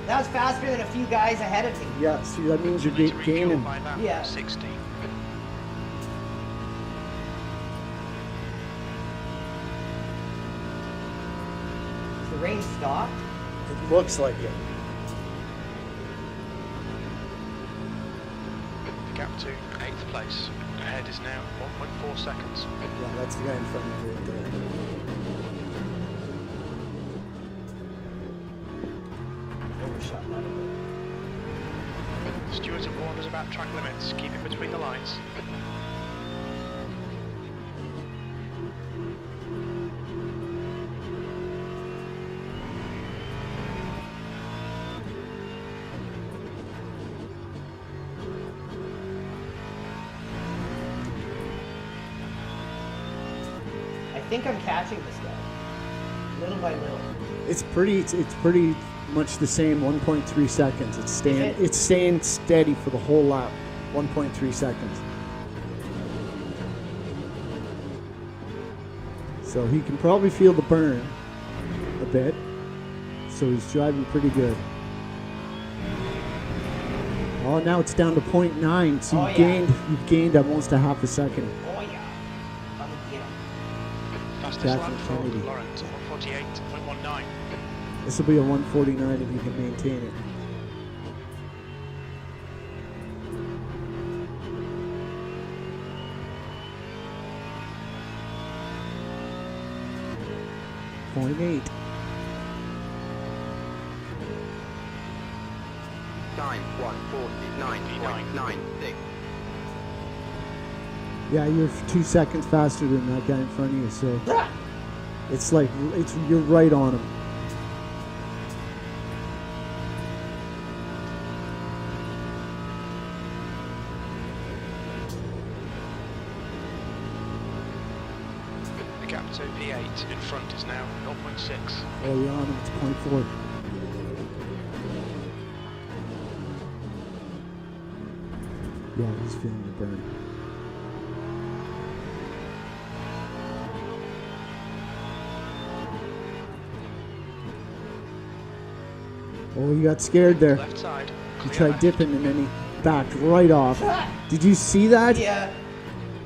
That was faster than a few guys ahead of me. Yeah, see, that means you're Need to refuel gaining. by lap Yeah. 60. Is the rain stopped? It looks like it. The gap to 8th place. Ahead is now 1.4 seconds. Yeah, that's the guy in front of you right there. Overshot that a bit. Stewards have warned us about track limits. Keep it between the lines. I think I'm catching this guy. Little by little. It's pretty much the same. 1.3 seconds. It's staying steady for the whole lap. 1.3 seconds. So he can probably feel the burn a bit. So he's driving pretty good. Oh, now it's down to 0.9. So Oh, you've yeah. gained almost a half a second. Oh yeah. I'm gonna get him. Fastest Jack lap and for Kennedy. Lawrence, 148.19. This will be a 149 if you can maintain it. Point 8. Time 149.96. Yeah, you're 2 seconds faster than that guy in front of you, so it's like you're right on him. The gap So V8 in front is now 0.6. Oh, you're on him. It's 0.4. Yeah, he's feeling the burn. Oh, he got scared there. Left side. He Clear tried left. dipping and then he backed right off. Did you see that? Yeah,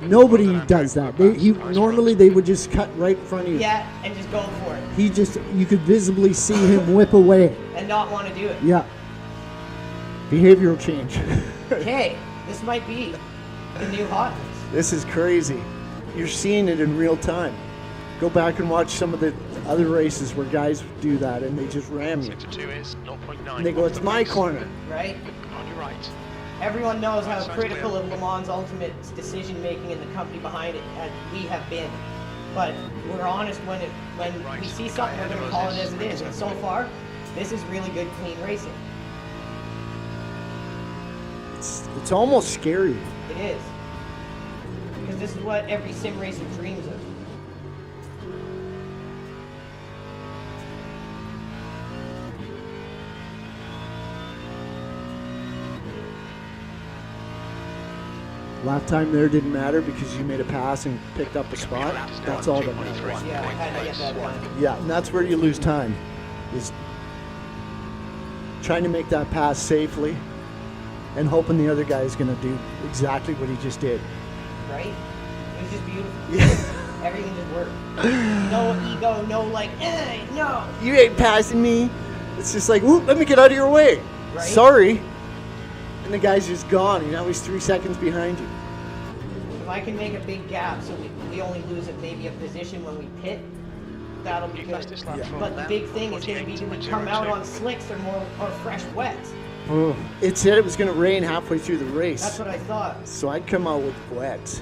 Nobody does that. Normally they would just cut right in front of you. yeah, and just go for it He just, you could visibly see him whip away. and not want to do it. Yeah. Behavioral change. Hey, this might be the new hotness. This is crazy. You're seeing it in real time. Go back and watch some of the other races where guys do that and they just ram you. Sector 2 is 0.9. And they go, it's my corner. Right? On your right. Everyone knows how Side's critical clear. of Le Mans Ultimate's decision making and the company behind it as we have been. But we're honest when we see something, we're going to call it as it is. And so far, this is really good, clean racing. It's almost scary. It is. Because this is what every sim racer dreams of. Lap time there didn't matter because you made a pass and picked up a spot. That's all that matters. Yeah, I had to get that done. Yeah, and that's where you lose time, is trying to make that pass safely and hoping the other guy is going to do exactly what he just did. Right? It was just beautiful. Yeah. Everything just worked. No ego, no like, no. You ain't passing me. It's just like, whoop, let me get out of your way. Right? Sorry. And the guy's just gone. And now he's 3 seconds behind you. If I can make a big gap so we only lose maybe a position when we pit, that'll be You good. fastest lap from But the lap big thing is going to be, do we come out 48.02. on slicks or more or fresh wets? It said it was going to rain halfway through the race. That's what I thought. So I'd come out with wet.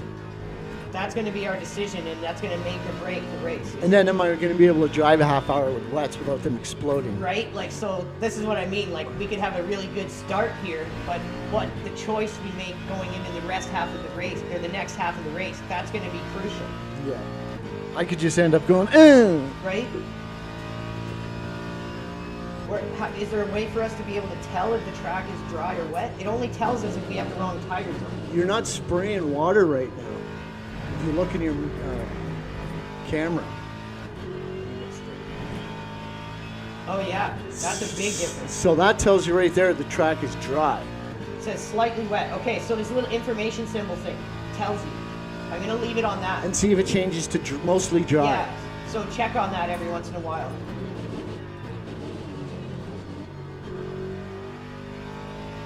That's going to be our decision, and that's going to make or break the race. And then am I going to be able to drive a half hour with wets without them exploding? Right? Like, so this is what I mean. Like, we could have a really good start here, but what the choice we make going into the rest half of the race, or the next half of the race, that's going to be crucial. Yeah. I could just end up going, Right? Is there a way for us to be able to tell if the track is dry or wet? It only tells us if we have the wrong tires on. You're not spraying water right now. If you look in your camera. Oh yeah, that's a big difference. So that tells you right there the track is dry. It says slightly wet. Okay, so this little information symbol thing tells you. I'm gonna leave it on that. And see if it changes to mostly dry. Yeah, so check on that every once in a while.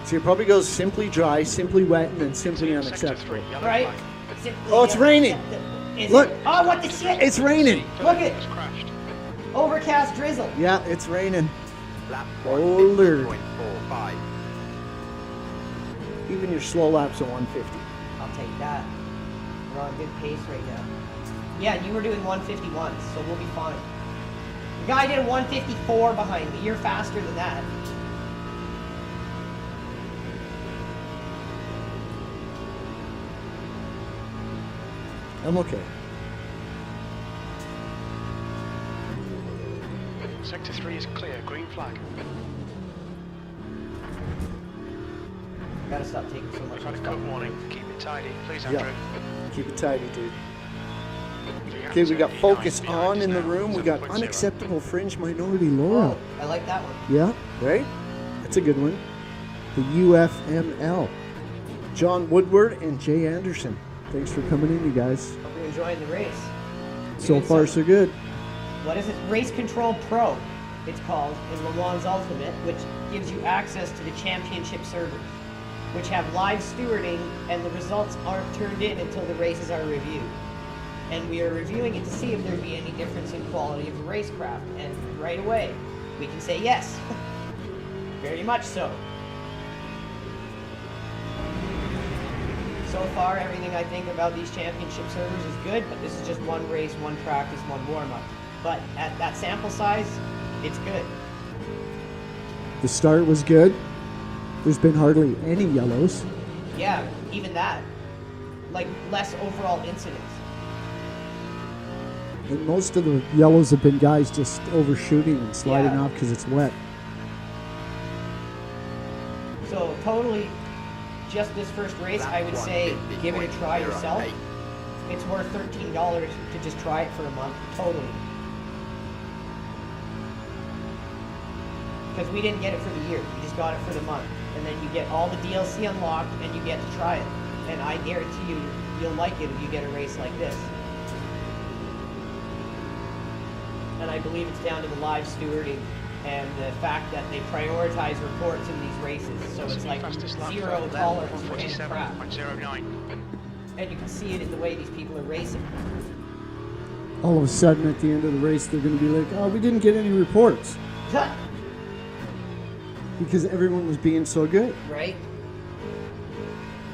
So it probably goes simply dry, simply wet, and then simply Sector unacceptable. 3, yellow Right? flag. Simply Oh, it's raining. Is Look. it? Oh, what the shit? It's raining. Look it. Has crashed. Overcast drizzle. Yeah, it's raining. Lap Oh, Lord. 150.45. Even your slow laps are 150. I'll take that. We're on a good pace right now. Yeah, you were doing 151, so we'll be fine. The guy did a 154 behind me. You're faster than that. I'm okay. Sector 3 is clear, green flag. Gotta stop taking so much. We've had a stuff. cut warning. Keep it tidy, please, Yeah. Andrew. Keep it tidy, dude. Three Okay, we got outside, focus behind on is in the now room. We got 7.0. unacceptable fringe minority Laura. Oh, I like that one. Yeah, right? That's a good one. The UFML. John Woodward and Jay Anderson. Thanks for coming in, you guys. Hope you're enjoying the race. So Doing far, some- so good. What is it? Race Control Pro, it's called, in Le Mans Ultimate, which gives you access to the championship servers, which have live stewarding, and the results aren't turned in until the races are reviewed. And we are reviewing it to see if there'd be any difference in quality of the racecraft, and right away, we can say yes. Very much so. So far, everything I think about these championship servers is good, but this is just one race, one practice, one warm-up. But at that sample size, it's good. The start was good. There's been hardly any yellows. Yeah, even that. Like, less overall incidents. And most of the yellows have been guys just overshooting and sliding Yeah. off because it's wet. So totally, just this first race, I would say give it a try yourself. It's worth $13 to just try it for a month, totally. Because we didn't get it for the year, we just got it for the month. And then you get all the DLC unlocked and you get to try it. And I guarantee you, you'll like it if you get a race like this. And I believe it's down to the live stewarding and the fact that they prioritize reports in these races. So it's like Fastest lap zero for tolerance for any crap. 147.09. And you can see it in the way these people are racing. All of a sudden, at the end of the race, they're going to be like, oh, we didn't get any reports. Because everyone was being so good. Right?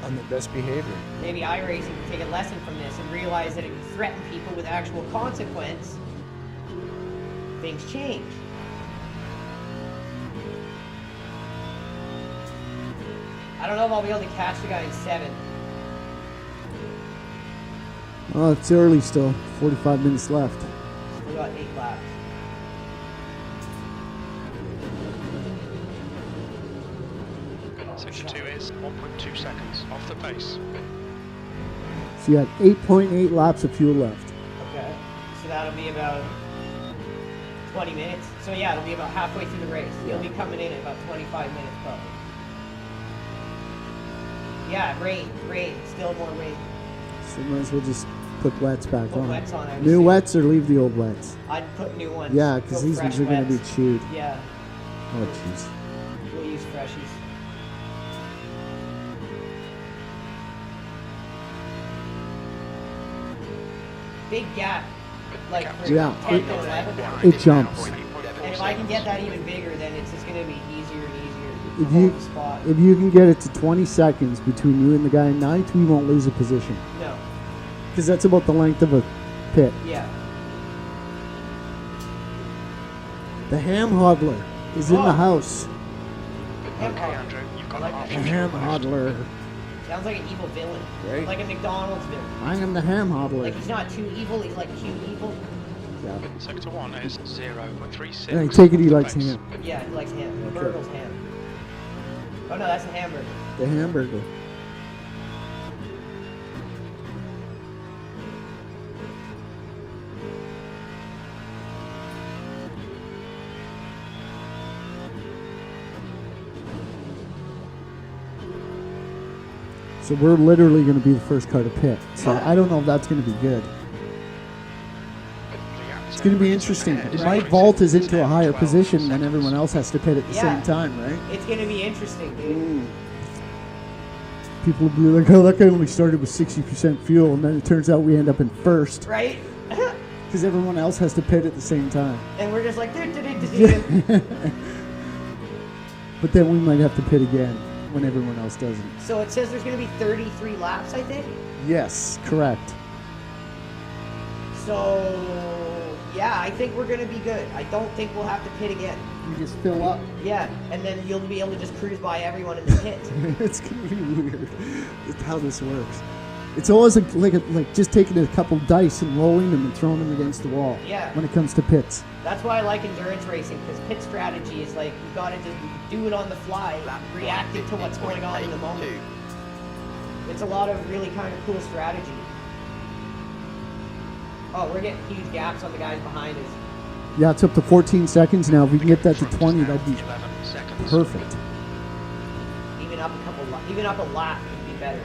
On the best behavior. Maybe iRacing can take a lesson from this and realize that if you threaten people with actual consequence, things change. I don't know if I'll be able to catch the guy in 7. Oh, it's early still. 45 minutes left. We got 8 laps. Section 2 is 1.2 seconds off the pace. So you had 8.8 laps of fuel left. Okay. So that'll be about 20 minutes. So yeah, it'll be about halfway through the race. You'll be coming in at about 25 minutes probably. Yeah, rain, still more rain. So might as well just put wets back Put on. wets on, I would New say. wets or leave the old wets? I'd put new ones. Yeah, because Go these ones fresh are going to be wets. chewed. Yeah, Oh, jeez. we'll use freshies. Big gap, like for Yeah, 10 to 11. It jumps. And if I can get that even bigger, then it's just going to be easier and easier to If hold you the spot. if you can get it to 20 seconds between you and the guy in ninth, we won't lose a position. No, Because that's about the length of a pit. yeah. The ham hodler is in the Oh. house. Ham Okay, hock. Andrew, you've got Like half The your ham fuel left. hodler. Sounds like an evil villain. Right. Like a McDonald's villain. I am the ham hodler. Like he's not too evil, he's like cute evil. Yeah. Sector 1 is 0.36. And I take it he off the likes pace. ham. Yeah, he likes ham. Okay. Burgle's ham. Oh no, that's a hamburger. The hamburger. So we're literally going to be the first car to pit. So I don't know if that's going to be good. It's going to be interesting. It might vault us into a higher position when everyone else has to pit at the Yeah. same time, right? It's gonna be interesting, dude. People will be like, oh, that guy only started with 60% fuel, and then it turns out we end up in first Right? because everyone else has to pit at the same time. And we're just like, "Do-do-do-do-do." But then we might have to pit again when everyone else doesn't. So it says there's gonna be 33 laps, I think. Yes, correct. So yeah, I think we're gonna be good. I don't think we'll have to pit again. You just fill up. Yeah, and then you'll be able to just cruise by everyone in the pit. It's gonna be weird. It's how this works. It's always like just taking a couple dice and rolling them and throwing them against the wall. Yeah. When it comes to pits. That's why I like endurance racing, because pit strategy is like, you gotta just do it on the fly, reacting to what's going on in the moment. It's a lot of really kind of cool strategy. Oh, we're getting huge gaps on the guys behind us. Yeah, it's up to 14 seconds now. If we can get that to 20, that'd be 11 seconds. perfect. Even up a lap would be better.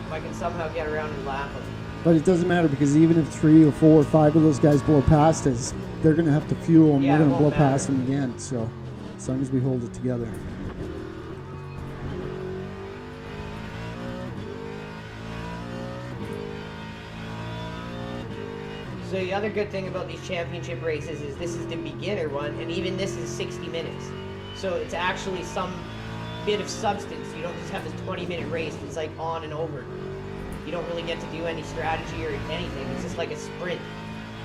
If I can somehow get around and lap them. But it doesn't matter because even if 3 or 4 or 5 of those guys blow past us, they're going to have to fuel and Yeah, we're it going to blow won't matter. past them again. So as long as we hold it together. So the other good thing about these championship races is this is the beginner one, and even this is 60 minutes. So it's actually some bit of substance. You don't just have this 20-minute race that's like on and over. You don't really get to do any strategy or anything. It's just like a sprint.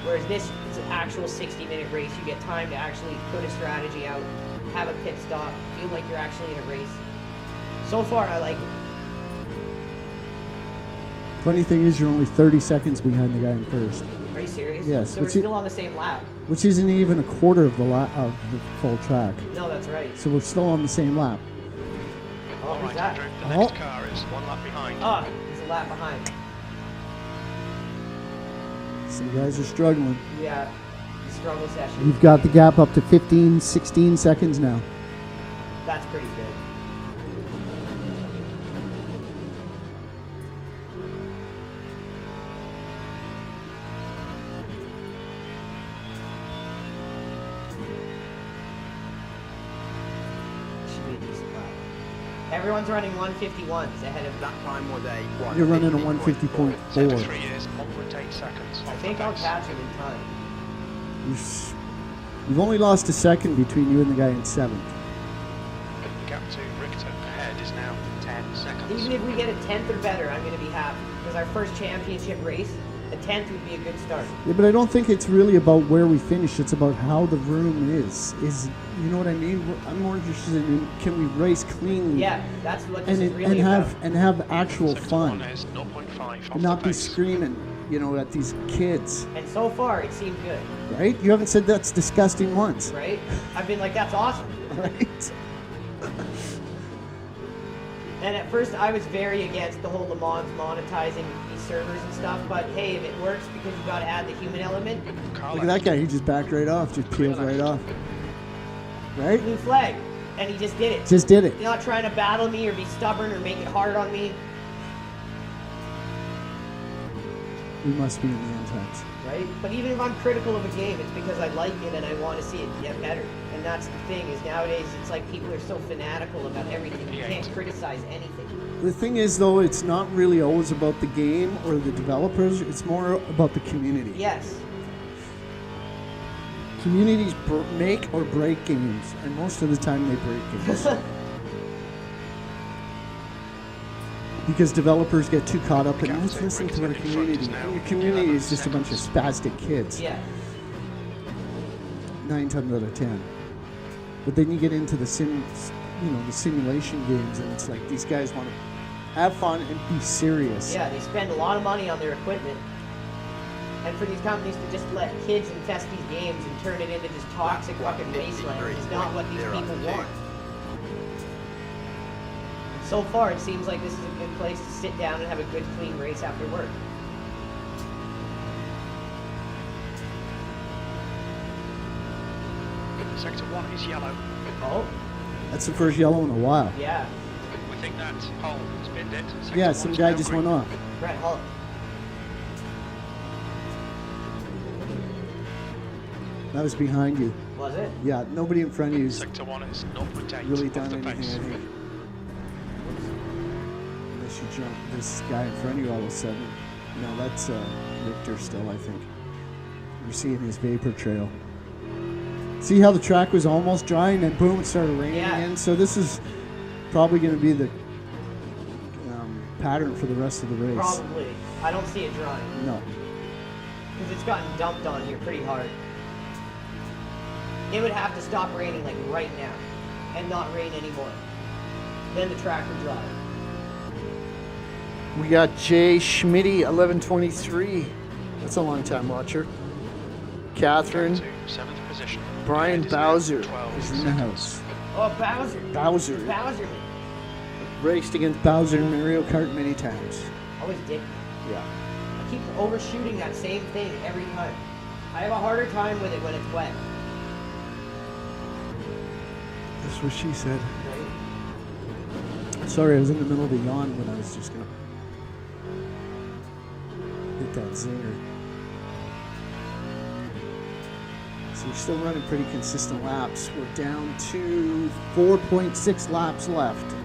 Whereas this is an actual 60-minute race. You get time to actually put a strategy out, have a pit stop, feel like you're actually in a race. So far, I like it. Funny thing is, you're only 30 seconds behind the guy in first, Are you serious? Yes, So we're what's it- still on the same lap. which isn't even a quarter of of the full track. No, that's right. So we're still on the same lap. Oh, All who's right, that? Andrew. The next car is 1 lap behind. Oh, he's a lap behind. Some guys are struggling. Yeah, the struggle session. You've got the gap up to 15, 16 seconds now. That's pretty good. Should be a decent lap. Everyone's running 151s ahead of That time was a You're running a 150.4. Sector 150.4. 3 is 1.8 seconds. I off think the I'll pace. catch him in time. You've only lost a second between you and the guy in 7th. The gap to Richter ahead is now 10 seconds. Even if we get a 10th or better, I'm going to be happy. Because our first championship race, a 10th would be a good start. Yeah, but I don't think it's really about where we finish. It's about how the room is. You know what I mean? I'm more interested in can we race cleanly Yeah, that's what this and is really about. have actual Sector fun 1 is 0.5 off and not the be pace. screaming, at these kids, And so far, it seemed good, right? You haven't said that's disgusting once, right? I've been like, that's awesome. right? And at first, I was very against the whole Le Mans monetizing these servers and stuff. But hey, if it works because you got to add the human element, Car Look at that left. guy. He just backed right off, just peeled right off, right? blue flag, and he just did it. Just did it. You're not trying to battle me or be stubborn or make it hard on me, We must be in the end times. right? But even if I'm critical of a game, it's because I like it and I want to see it get better. And that's the thing is nowadays it's like people are so fanatical about everything. You can't criticize anything. The thing is, though, it's not really always about the game or the developers. It's more about the community. Yes. Communities make or break games, and most of the time they break games. Because developers get too caught up in, let's listen to our community. And your community is just a bunch of spastic kids, Yeah. 9 times out of 10. But then you get into the the simulation games, and it's like these guys want to have fun and be serious. Yeah, they spend a lot of money on their equipment. And for these companies to just let kids infest these games and turn it into just toxic fucking wasteland is not what these people want. So far, it seems like this is a good place to sit down and have a good, clean race after work. Sector 1 is yellow. Oh, That's the first yellow in a while. yeah. We think that hole spinned it. Sector Yeah, 1 some is guy now just green. went off. Brett Hull. That was behind you. Was it? Yeah, nobody in front of you's Sector 1 is 0.8 really off done the anything, pace. I think. Unless you jump this guy in front of you all of a sudden. No, that's Richter still, I think. You're seeing his vapor trail. See how the track was almost dry and then boom, it started raining Yeah. again? So this is probably going to be the pattern for the rest of the race. Probably. I don't see it drying. No. Because it's gotten dumped on here pretty hard. It would have to stop raining like right now. And not rain anymore. Then the track would dry. We got Jay Schmitty, 1123. That's a long time watcher. Catherine, To 7th position. Brian Ahead is now Bowser 12 is in the seconds. house. Oh, Bowser. Bowser. Bowser. Raced against Bowser in Mario Kart many times. Always did. Yeah. I keep overshooting that same thing every time. I have a harder time with it when it's wet. That's what she said. Right? Sorry, I was in the middle of a yawn when I was just gonna hit that zinger. So we're still running pretty consistent laps. We're down to 4.6 laps left.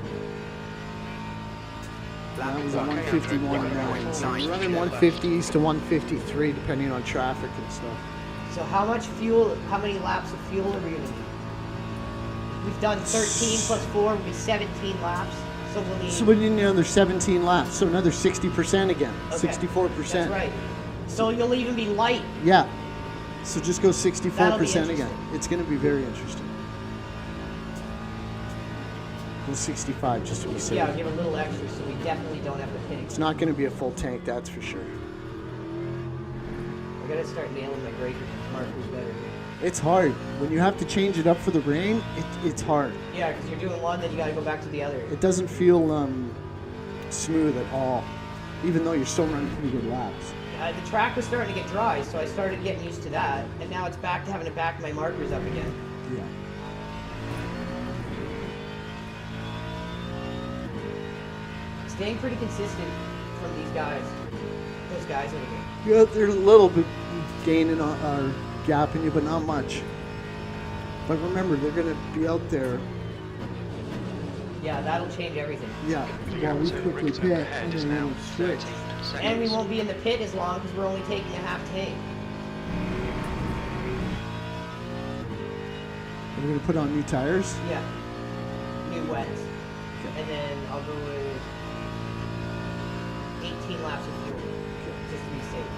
That was a 151.9. So we're running 150s to 153 depending on traffic and stuff. So how many laps of fuel are we going to need? We've done 13 plus 4 would be 17 laps. So we'll need... So we need another 17 laps, so another 60% again, Okay. 64%. That's right. So you'll even be light. Yeah. So just go That'll be 64% again. interesting. It's going to be very interesting. in 65 just to be safe. Yeah, I'll give a little extra so we definitely don't have the pitting. It's not going to be a full tank, that's for sure. I gotta start nailing my breaker markers better. It's hard. When you have to change it up for the rain, it's hard. Yeah, because you're doing one, then you gotta go back to the other. It doesn't feel smooth at all, even though you're still running pretty good laps. The track was starting to get dry, so I started getting used to that, and now it's back to having to back my markers up again. Yeah. Staying pretty consistent from these guys. Those guys over here. Yeah, they're a little bit gaining or gapping you, but not much. But remember, they're going to be out there. Yeah, that'll change everything. Yeah, while we quickly pit and then we'll switch. And we won't be in the pit as long because we're only taking a half tank. We're going to put on new tires. Yeah. New wets. Okay. And then I'll go with 18 laps of fuel. Just to be safe.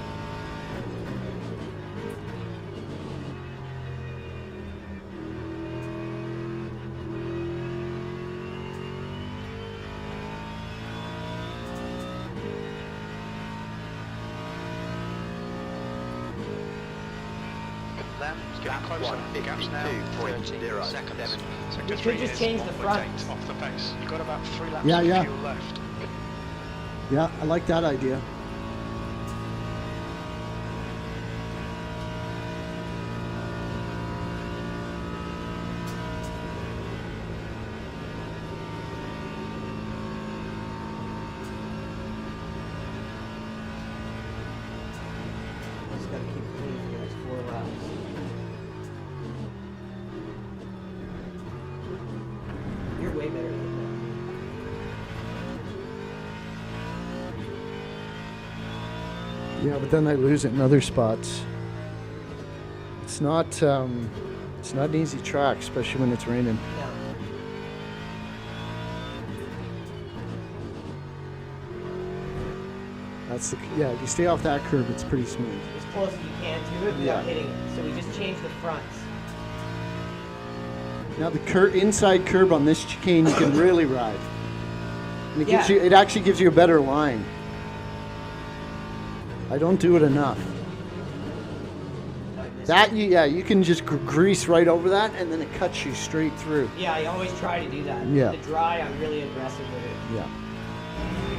Getting closer. Gaps now 13 seconds. Sector We 3 could just is change the 1.8 front. off the pace. You've got about 3 laps Yeah, of yeah. fuel left. Yeah, I like that idea. Just gotta keep it clean for the next 4 laps. You're way better than Yeah, but then I lose it in other spots. It's not an easy track, especially when it's raining. that. No. That's yeah. If you stay off that curve, it's pretty smooth. As close as you can to it without Yeah. hitting it. So we just changed the fronts. Now the inside curb on this chicane you can really ride. And it gives Yeah. you. It actually gives you a better line. I don't do it enough. I missed That it. you can just grease right over that, and then it cuts you straight through. Yeah, I always try to do that. Yeah. The dry, I'm really aggressive with it. Yeah.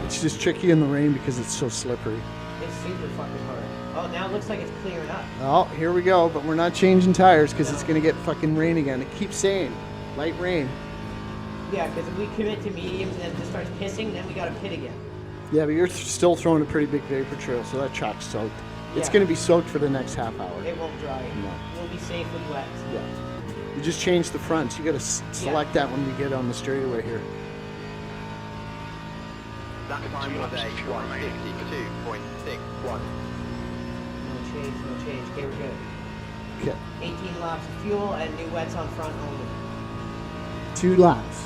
It's just tricky in the rain because it's so slippery. It's super fucking hard. Oh, now it looks like it's clearing up. Oh, here we go, but we're not changing tires because it's gonna get fucking rain again. It keeps saying light rain. Yeah, because if we commit to mediums and then it just starts pissing, then we gotta pit again. Yeah, but you're still throwing a pretty big vapor trail, so that track's soaked. It's Yeah. gonna be soaked for the next half hour. It won't dry. No. We'll be safe with wet. Yeah. You just change the fronts. You gotta select that when we get on the straightaway here. That time was a 152.61. No change, no change. Okay, we're good. Okay. 18 laps of fuel and new wets on front only. 2 laps.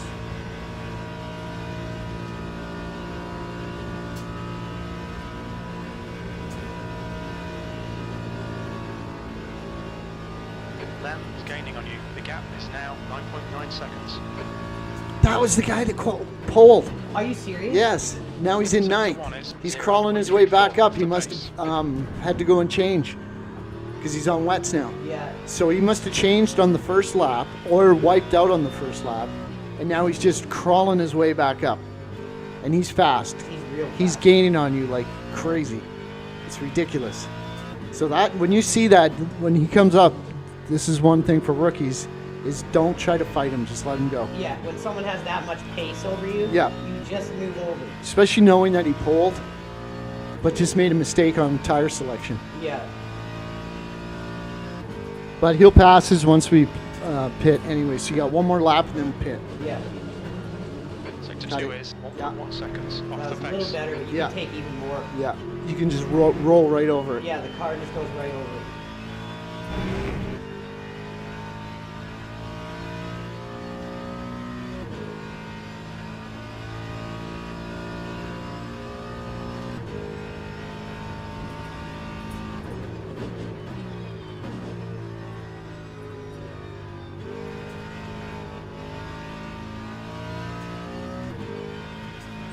Lem is gaining on you. The gap is now 9.9 seconds. That was the guy that pulled. Are you serious? Yes. Now he's in ninth. He's crawling his way back up. He must have had to go and change because he's on wets now. Yeah. So he must have changed on the first lap or wiped out on the first lap, and now he's just crawling his way back up. And he's fast. He's real fast. He's gaining on you like crazy. It's ridiculous. So that when you see that when he comes up, this is one thing for rookies is don't try to fight him, just let him go. Yeah, when someone has that much pace over you, Yeah. you just move over. Especially knowing that he pulled, but just made a mistake on tire selection. Yeah. But he'll pass us once we pit anyway. So you got one more lap and then pit. Yeah. Sector Got 2 it. is 1.1 seconds off That the was a little pace. better, but you Yeah. can take even more. Yeah, you can just roll right over it. Yeah, the car just goes right over it.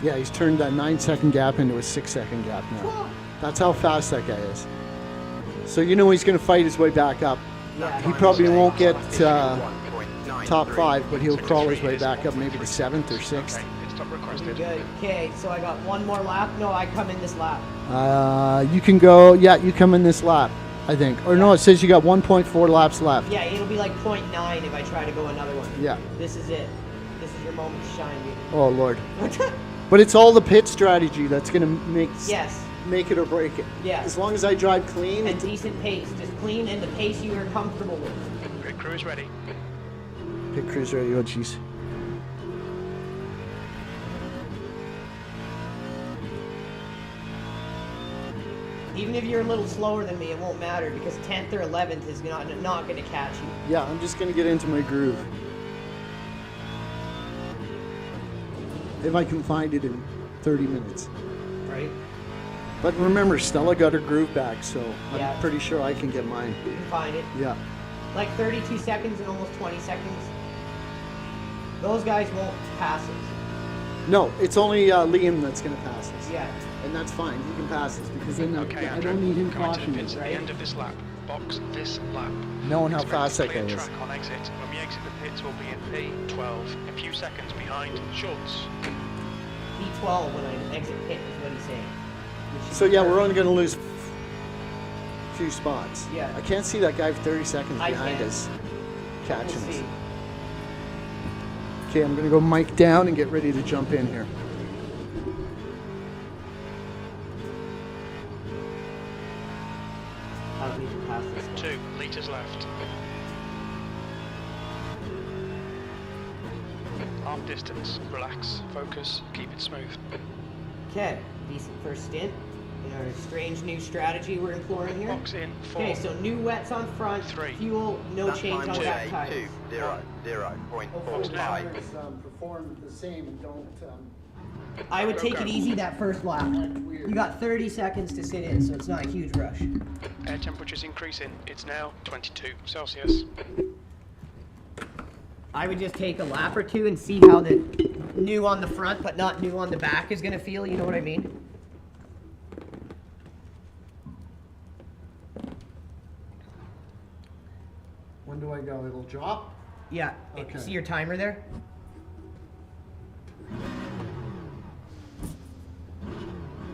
Yeah, he's turned that 9-second gap into a 6-second gap now. That's how fast that guy is. So you know he's going to fight his way back up. Yeah. He probably won't get top 5, but he'll crawl his way back up maybe to 7th or 6th. Pit stop requested. Good. Okay, so I got one more lap. No, I come in this lap. You can go, yeah, you come in this lap, I think. Or no, it says you got 1.4 laps left. Yeah, it'll be like 0.9 if I try to go another one. Yeah. This is it. This is your moment to shine, dude. Oh, Lord. But it's all the pit strategy that's going to Yes. make it or break it. Yeah. As long as I drive clean. And decent pace. Just clean and the pace you are comfortable with. Pit crew is ready. Pit crew's ready. Oh, jeez. Even if you're a little slower than me, it won't matter because 10th or 11th is not going to catch you. Yeah, I'm just going to get into my groove. If I can find it in 30 minutes. Right? But remember, Stella got her groove back, so Yeah. I'm pretty sure I can get mine. You can find it. Yeah. Like 32 seconds and almost 20 seconds. Those guys won't pass us. No, it's only Liam that's going to pass us. Yeah. And that's fine. He can pass us because then Okay, I Andrew. don't need him Coming to the cautioning. pits at the right? end of this lap. Box this lap. Knowing how Expect fast a that clear guy is. track on exit. When we exit the pits, we'll be in P12. A few seconds behind Schultz. P12 when I exit pit is what he's saying. Which is So yeah, we're perfect. only going to lose a few spots. Yeah. I can't see that guy 30 seconds I behind can. us We'll catching us. see. Okay, I'm going to go mic down and get ready to jump in here. I don't need to pass this one. 2 litres left. Half distance. Relax. Focus. Keep it smooth. Okay, decent first stint in our strange new strategy we're employing here. Box in 4. Okay, so new wets on front, 3. fuel, no That change time on was back tires. 2:00.45. Perform the same and don't. I would take it easy that first lap. You got 30 seconds to sit in, so it's not a huge rush. Air temperature's increasing. It's now 22 Celsius. I would just take a lap or two and see how the new on the front but not new on the back is going to feel, you know what I mean? When do I go? It'll drop? Yeah, Okay. see your timer there?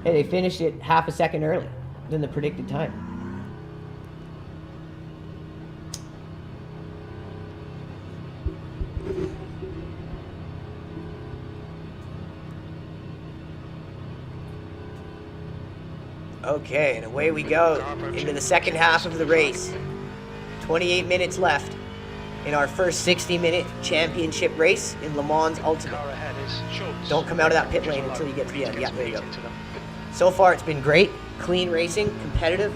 Hey, they finished it half a second early than the predicted time. Okay, and away we go into the second half of the race. 28 minutes left in our first 60-minute championship race in Le Mans Ultimate. Car ahead is Schultz. Don't come out of that pit lane until you get to the end. Yeah, there you go. So far, it's been great. Clean racing, competitive.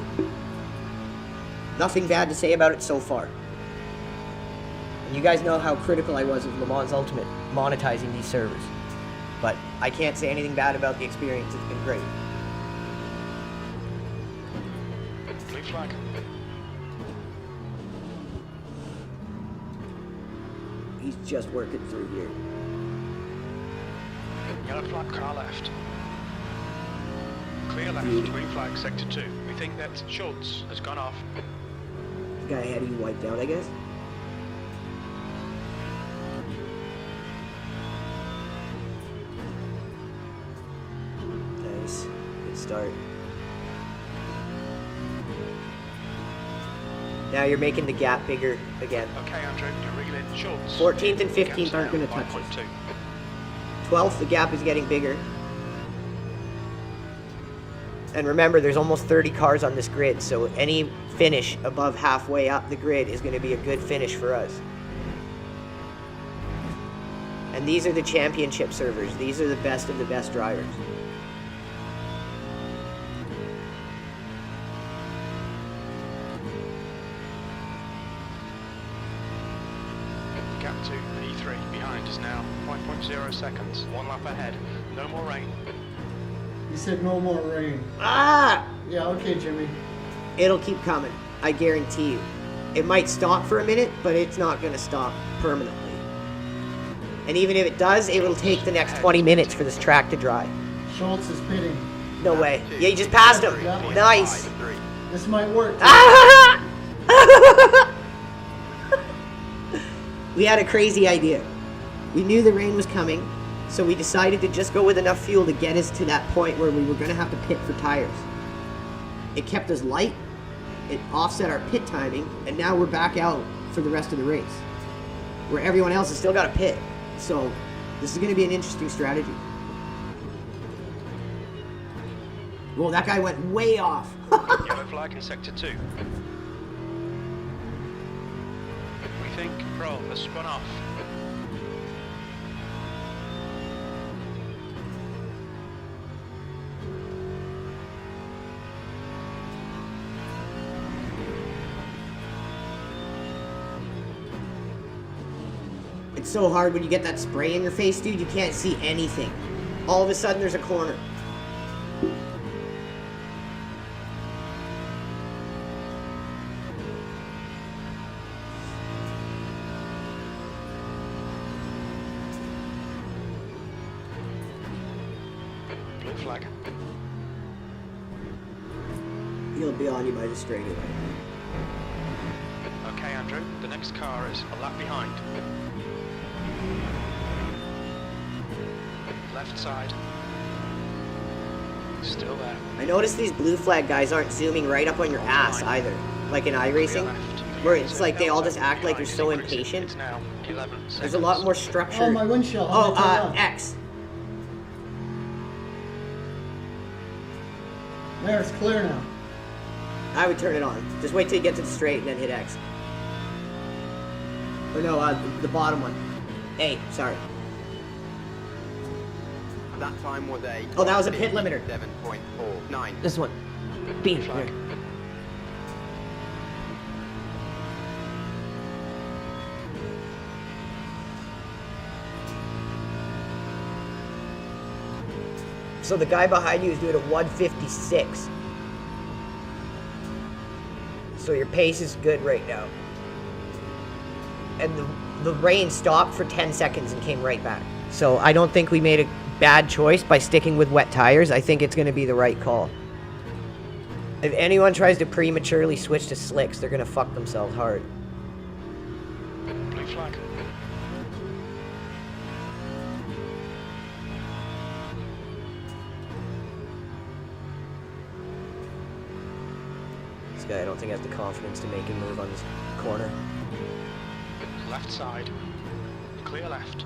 Nothing bad to say about it so far. And you guys know how critical I was of Le Mans Ultimate monetizing these servers. But I can't say anything bad about the experience. It's been great. Blue flag. He's just working through here. Yellow flag, car left. Clear left, green flag, sector 2. We think that Schultz has gone off. The guy ahead of you wiped out, I guess. Nice. Good start. Now you're making the gap bigger again. Okay, Andrew, you're reeling Schultz. 14th and 15th Gap's aren't now going to touch us. 5.2. 12th, the gap is getting bigger. And remember, there's almost 30 cars on this grid, so any finish above halfway up the grid is going to be a good finish for us. And these are the championship servers. These are the best of the best drivers. Gap to P3 behind is now 5.0 seconds. 1 lap ahead. No more rain. You said no more rain. Ah! Yeah, okay, Jimmy. It'll keep coming. I guarantee you. It might stop for a minute, but it's not going to stop permanently. And even if it does, it will take the next 20 minutes for this track to dry. Schultz is pitting. No way. Yeah, you just passed him. Yeah. Nice. This might work. We had a crazy idea. We knew the rain was coming, so we decided to just go with enough fuel to get us to that point where we were going to have to pit for tires. It kept us light, it offset our pit timing, and now we're back out for the rest of the race, where everyone else has still got to pit. So this is going to be an interesting strategy. Whoa, that guy went way off. Yellow flag in sector 2. We think Pro has spun off. It's so hard when you get that spray in your face, dude. You can't see anything. All of a sudden, there's a corner. Blue flag. He'll be on you by the straightaway. Okay, Andrew, the next car is a lap behind. Left side. Still there. I noticed these blue flag guys aren't zooming right up on your ass either, like in iRacing, where it's like they all just act like you're so impatient. It's now 11 seconds. There's a lot more structure. Oh, my windshield. Oh, X. There, it's clear now. I would turn it on. Just wait till you get to the straight and then hit X. Or no, the bottom one. A, sorry. That time was a. Oh, that was a pit limiter. 7.49. This one. B. Flag. Here. So the guy behind you is doing a 156. So your pace is good right now. And the rain stopped for 10 seconds and came right back. So I don't think we made a bad choice by sticking with wet tires. I think it's going to be the right call. If anyone tries to prematurely switch to slicks, they're going to fuck themselves hard. Blue flag. This guy, I don't think has the confidence to make a move on this corner. Left side. Clear left.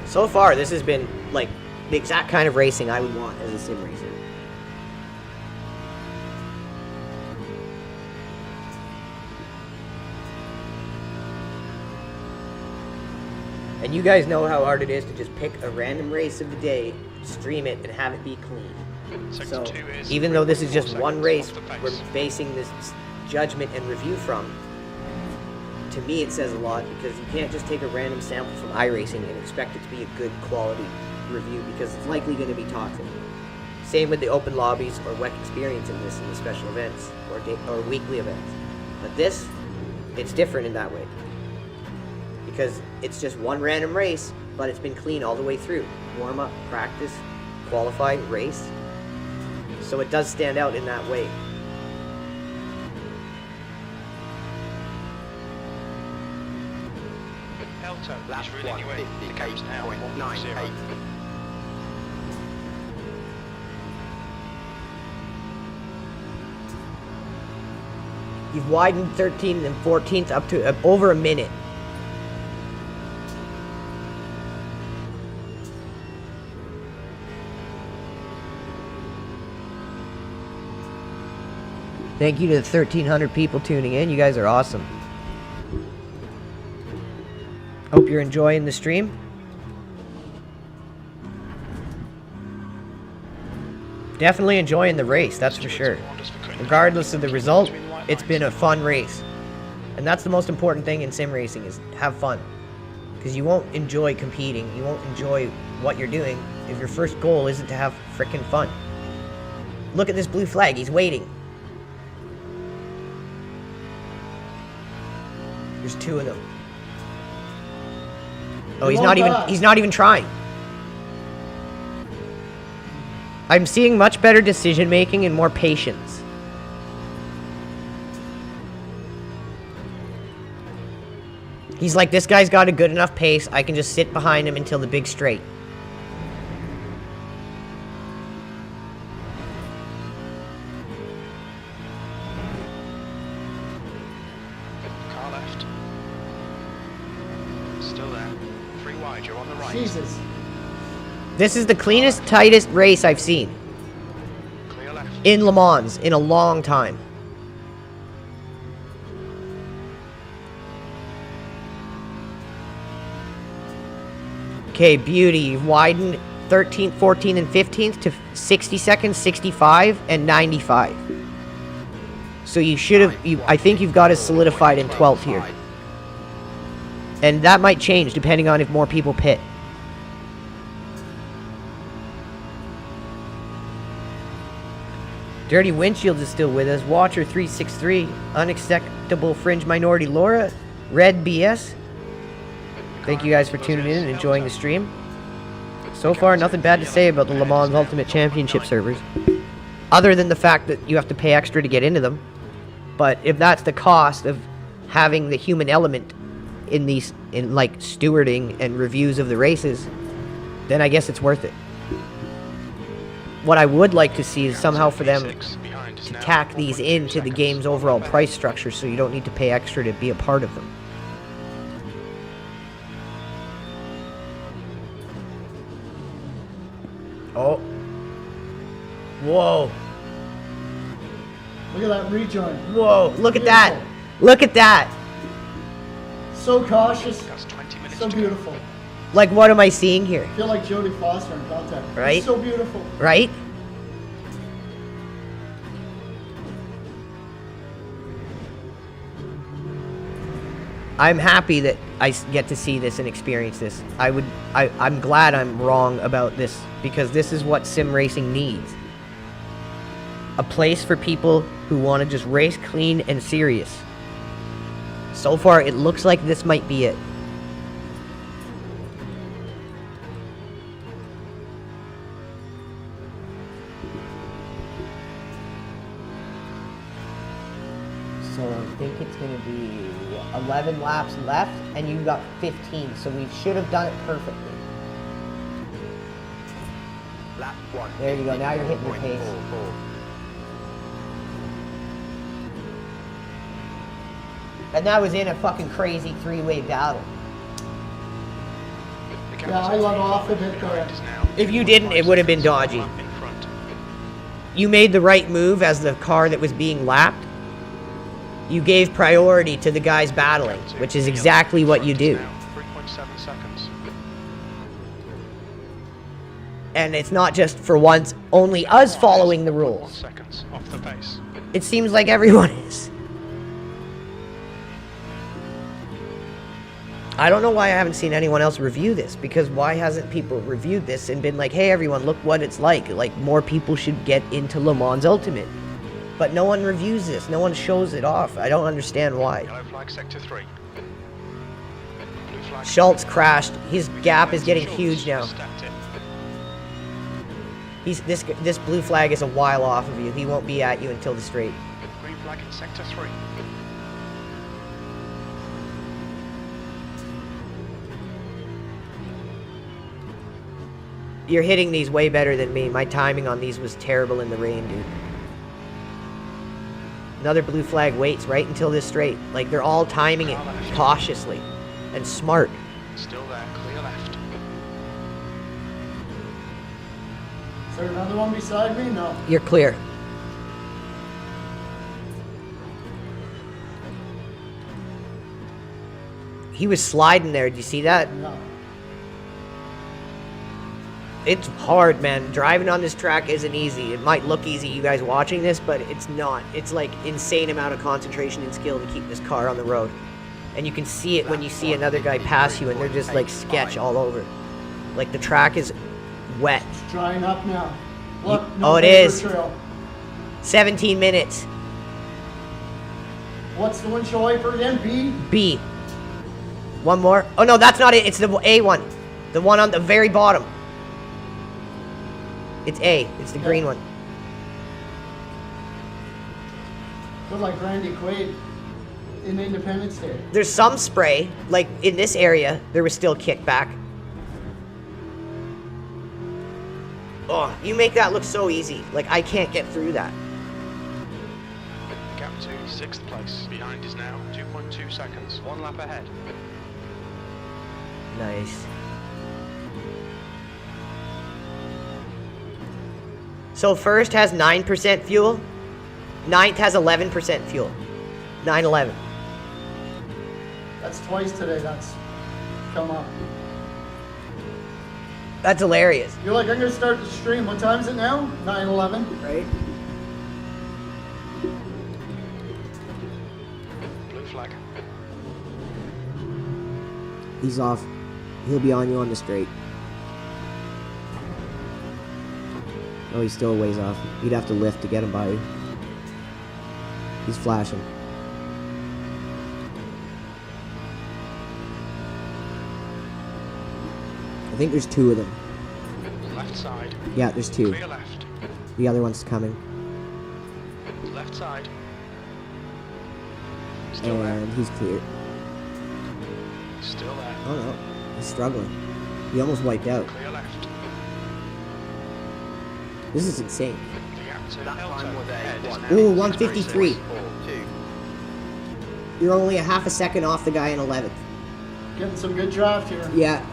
So far, this has been like the exact kind of racing I would want as a sim racer. And you guys know how hard it is to just pick a random race of the day, stream it, and have it be clean. Sector So, 2 is even though this is just 4 one seconds race off the pace. we're basing this judgment and review from, to me it says a lot, because you can't just take a random sample from iRacing and expect it to be a good quality review, because it's likely going to be toxic. Same with the open lobbies or WEC Experience in the special events or weekly events. But this, it's different in that way, because it's just one random race, but it's been clean all the way through. Warm up, practice, qualify, race. So it does stand out in that way. Elto Lap is reading you in. The game's now 158.98. 1.0. You've widened 13th and 14th up to over a minute. Thank you to the 1,300 people tuning in. You guys are awesome. Hope you're enjoying the stream. Definitely enjoying the race, that's for sure. Regardless of the result, it's been a fun race. And that's the most important thing in sim racing, is have fun. Because you won't enjoy competing, you won't enjoy what you're doing if your first goal isn't to have frickin' fun. Look at this blue flag, he's waiting. There's two of them. Oh, he's not even trying. I'm seeing much better decision making and more patience. He's like, this guy's got a good enough pace, I can just sit behind him until the big straight. Car left. Still there. 3 wide, you're on the right. Jesus. This is the cleanest, tightest race I've seen Clear left. in Le Mans in a long time. Okay, beauty. You've widened 13th, 14th, and 15th to 60 seconds, 65, and 95. So you should have... I think you've got it solidified in 12th here. And that might change depending on if more people pit. Dirty Windshield is still with us. Watcher363. Unacceptable Fringe Minority Laura. Red BS. Thank you guys for tuning in and enjoying the stream. So far, nothing bad to say about the Le Mans Ultimate Championship servers. Other than the fact that you have to pay extra to get into them. But if that's the cost of having the human element in these, in like stewarding and reviews of the races, then I guess it's worth it. What I would like to see is somehow for them to tack these into the game's overall price structure so you don't need to pay extra to be a part of them. Oh. Whoa. Look at that rejoin. Whoa. Look at that. Look at that. So cautious. That's 20 minutes So to go. beautiful. Like, what am I seeing here? I feel like Jodie Foster in Contact. Right? It's so beautiful. Right? I'm happy that I get to see this and experience this. I'm glad I'm wrong about this because this is what sim racing needs. A place for people who want to just race clean and serious. So far, it looks like this might be it. So I think it's going to be 11 laps left, and you got 15, so we should have done it perfectly. Lap 1. There you go, now you're hitting your pace. 4. And that was in a fucking crazy three-way battle. Yeah, I let off a bit there. If you didn't, it would have been dodgy. You made the right move as the car that was being lapped. You gave priority to the guys battling, which is exactly what you do. 3.7 seconds. And it's not just for once only us following the 1 rules. seconds off the pace. It seems like everyone is. I don't know why I haven't seen anyone else review this, because why hasn't people reviewed this and been like, hey everyone, look what it's like. Like, more people should get into Le Mans Ultimate. But no one reviews this, no one shows it off. I don't understand why. Yellow flag sector 3. Blue flag. Schultz crashed. His gap is getting huge now. Stacked it. This blue flag is a while off of you. He won't be at you until the straight. Green flag in sector 3. You're hitting these way better than me. My timing on these was terrible in the rain, dude. Another blue flag waits right until this straight. Like, they're all timing it cautiously and smart. Still there, clear left. Is there another one beside me? No. You're clear. He was sliding there. Did you see that? No. It's hard, man. Driving on this track isn't easy. It might look easy, you guys watching this, but it's not. It's like insane amount of concentration and skill to keep this car on the road. And you can see it when you see another guy pass you and they're just like sketch all over. Like, the track is wet. It's drying up now. Look, Oh, it paper is. trail. 17 minutes. What's the windshield wiper again? B? B. One more. Oh no, that's not it. It's the A one. The one on the very bottom. It's A. It's the green one. Feel like Randy Quaid in Independence Day. There's some spray. Like in this area, there was still kickback. Oh, you make that look so easy. Like I can't get through that. Gap to 6th place. Behind is now 2.2 seconds. 1 lap ahead. Nice. So first has 9% fuel. 9th has 11% fuel. 9-11. That's twice today. That's come up. That's hilarious. You're like, I'm gonna start the stream. What time is it now? 9:11. Right? Blue flag. He's off. He'll be on you on the straight. Oh, he's still a ways off. You'd have to lift to get him by you. He's flashing. I think there's 2 of them. Left side. Yeah, there's 2. Clear left. The other one's coming. Left side. Still there. And he's clear. Still there. Oh no, he's struggling. He almost wiped out. Clear left. This is insane. The gap to That Delta time was ahead is A1. now Ooh, 6.6. 153. 4-2. You're only a half a second off the guy in 11th. Getting some good draft here. Yeah.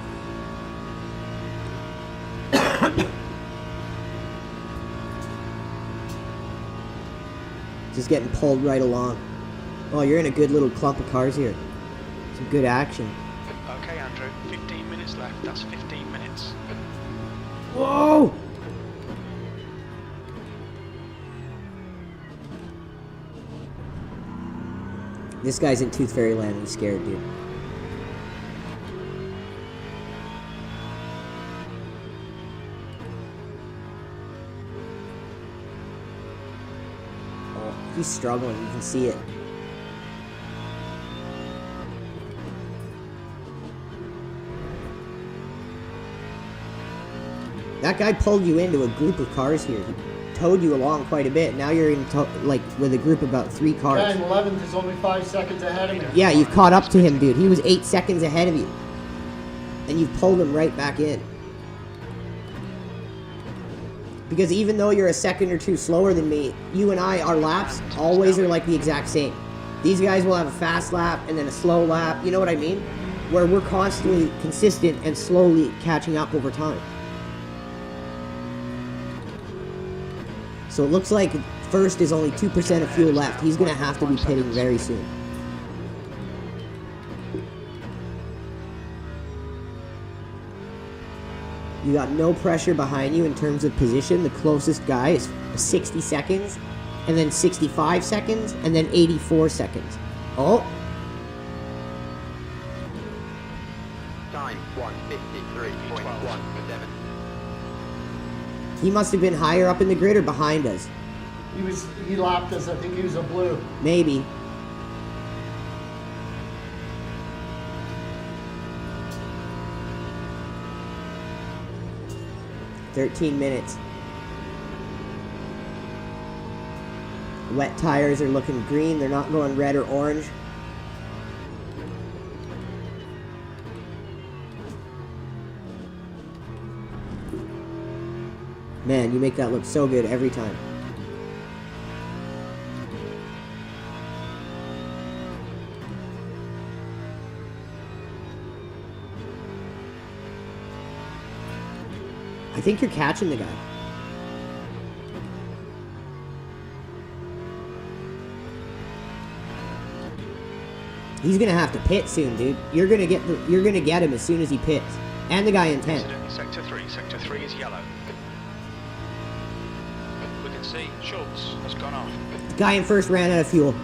Just getting pulled right along. Oh, you're in a good little clump of cars here. Some good action. Okay, Andrew. 15 minutes left. That's 15 minutes. Whoa! This guy's in Tooth Fairy Land. He's scared, dude. Oh, he's struggling. You can see it. That guy pulled you into a group of cars here. He towed you along quite a bit. Now you're in like with a group of about 3 cars. Guy in 11th is only 5 seconds ahead of me. Yeah, you've caught up to him, dude. He was 8 seconds ahead of you. And you've pulled him right back in. Because even though you're a second or 2 slower than me, you and I, our laps always are like the exact same. These guys will have a fast lap and then a slow lap. You know what I mean? Where we're constantly consistent and slowly catching up over time. So it looks like first is only 2% of fuel left. He's going to have to be pitting very soon. You got no pressure behind you in terms of position. The closest guy is 60 seconds, and then 65 seconds, and then 84 seconds. Oh, Time 1:53.17. he must have been higher up in the grid or behind us. He lapped us. I think he was a blue. Maybe. "13 minutes. Wet tires are looking green. They're not going red or orange. Man, you make that look so good every time. I think you're catching the guy. He's gonna have to pit soon, dude. You're gonna get him as soon as he pits. And the guy in 10th. Incident, Sector 3. Sector 3 is yellow. We can see Schultz has gone off. The guy in first ran out of fuel.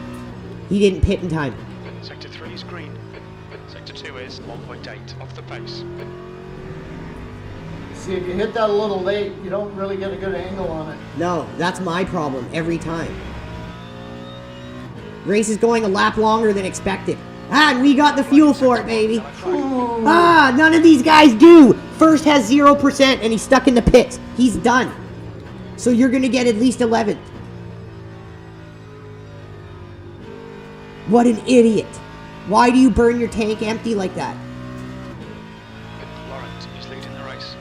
He didn't pit in time. Sector 3 is green. Sector 2 is 1.8 off the pace. See, if you hit that a little late, you don't really get a good angle on it. No, that's my problem every time. Race is going a lap longer than expected. And we got the fuel for it, baby. Ah, none of these guys do. First has 0% and he's stuck in the pits. He's done. So you're going to get at least 11th. What an idiot. Why do you burn your tank empty like that? Lawrence is leading the race.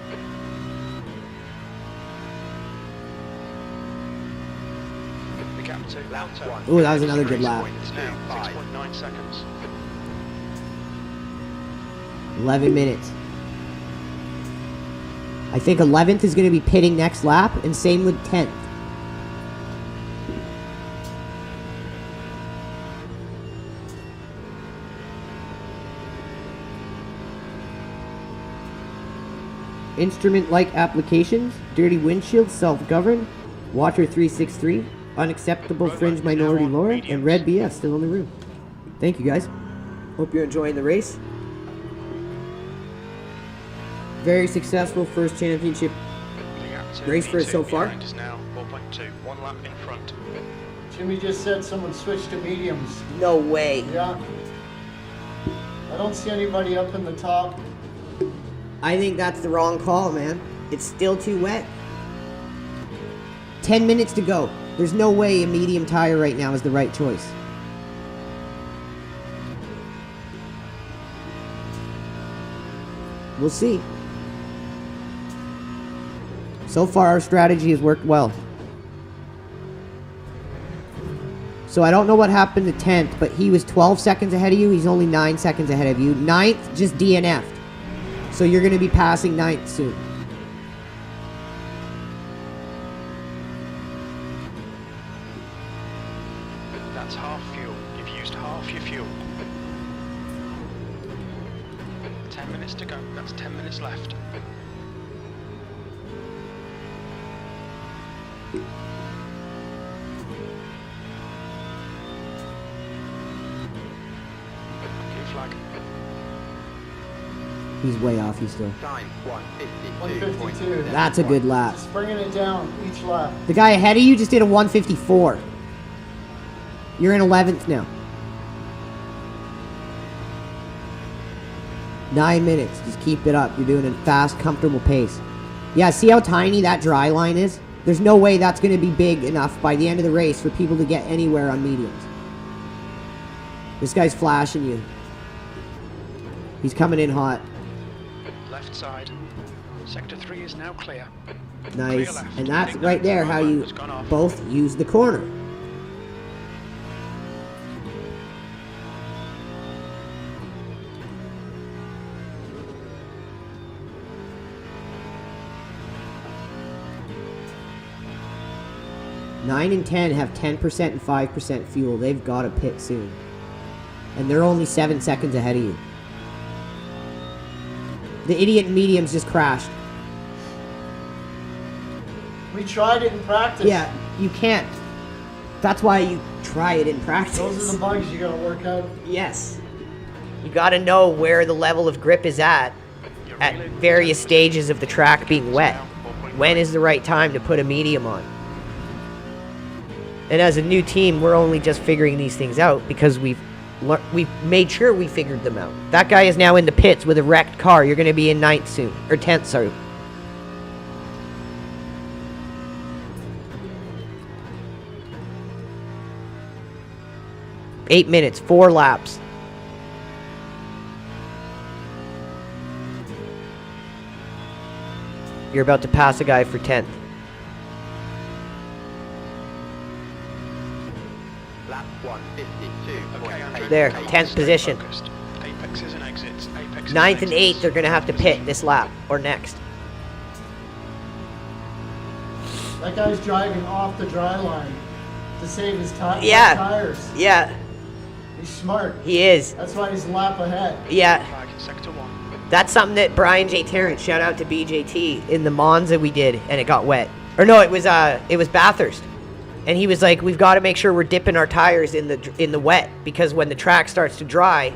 The gap to Lap Alto. 1. Oh, that was another good lap. It's now 6.9 seconds. 11 minutes. I think 11th is going to be pitting next lap, and same with 10th. Instrument-like applications, dirty windshield, self-govern, water 363, unacceptable fringe minority lore, and red BS still in the room. Thank you guys. Hope you're enjoying the race. Very successful first championship The gap to race for us V2 so far. behind is now 4.2. 1 lap in front. Jimmy just said someone switched to mediums. No way. Yeah. I don't see anybody up in the top. I think that's the wrong call, man. It's still too wet. 10 minutes to go. There's no way a medium tire right now is the right choice. We'll see. So far, our strategy has worked well. So I don't know what happened to 10th, but he was 12 seconds ahead of you. He's only 9 seconds ahead of you. 9th just DNF'd. So you're going to be passing 9th soon. That's half fuel. You've used half your fuel. 10 minutes to go. That's 10 minutes left. Green flag. He's way off, he's still. Time 152. 152. That's a good lap. Just bringing it down each lap. The guy ahead of you just did a 154. You're in 11th now. 9 minutes. Just keep it up. You're doing a fast, comfortable pace. Yeah, see how tiny that dry line is? There's no way that's going to be big enough by the end of the race for people to get anywhere on mediums. This guy's flashing you. He's coming in hot. Left side. Sector 3 is now clear. Nice. Clear left. And that's Big right left. there how Right you has gone off. both use the corner. Nine and 10 have 10% and 5% fuel. They've got to pit soon. And they're only 7 seconds ahead of you. The idiot mediums just crashed. We tried it in practice. Yeah, you can't. That's why you try it in practice. Those are the bugs you gotta work out. Yes. You gotta know where the level of grip is at various stages of the track being wet. When is the right time to put a medium on? And as a new team, we're only just figuring these things out because we've made sure we figured them out. That guy is now in the pits with a wrecked car. You're gonna be in 9th soon. Or 10th, sorry. Eight minutes, 4 laps. You're about to pass a guy for 10th. Lap 152. Okay, Andrew. There, Stay 10th position. focused. Apexes and exits. Apexes 9th and and 8th exits. are going to have to pit this lap or next. That guy's driving off the dry line to save his Yeah. tires. Yeah, He's smart. he is. That's why he's a lap ahead. Yeah, Flag, sector 1. that's something that Brian J. Tarrant, shout out to BJT, in the Monza we did, and it got wet. Or no, it was Bathurst. And he was like, we've got to make sure we're dipping our tires in the wet, because when the track starts to dry,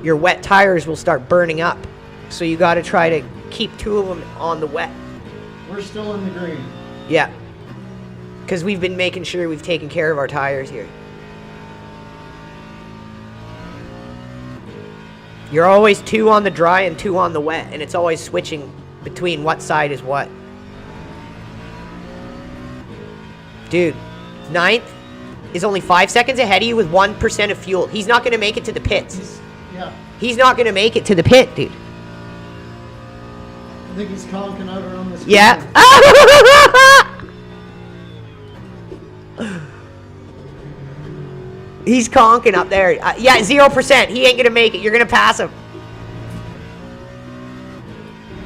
your wet tires will start burning up. So you got to try to keep 2 of them on the wet. We're still in the green. Yeah. Because we've been making sure we've taken care of our tires here. You're always 2 on the dry and 2 on the wet, and it's always switching between what side is what. Dude, 9th is only 5 seconds ahead of you with 1% of fuel. He's not going to make it to the pits. Yeah. He's not going to make it to the pit, dude. I think he's conking out around this. Yeah. He's conking up there. Yeah, 0%. He ain't going to make it. You're going to pass him.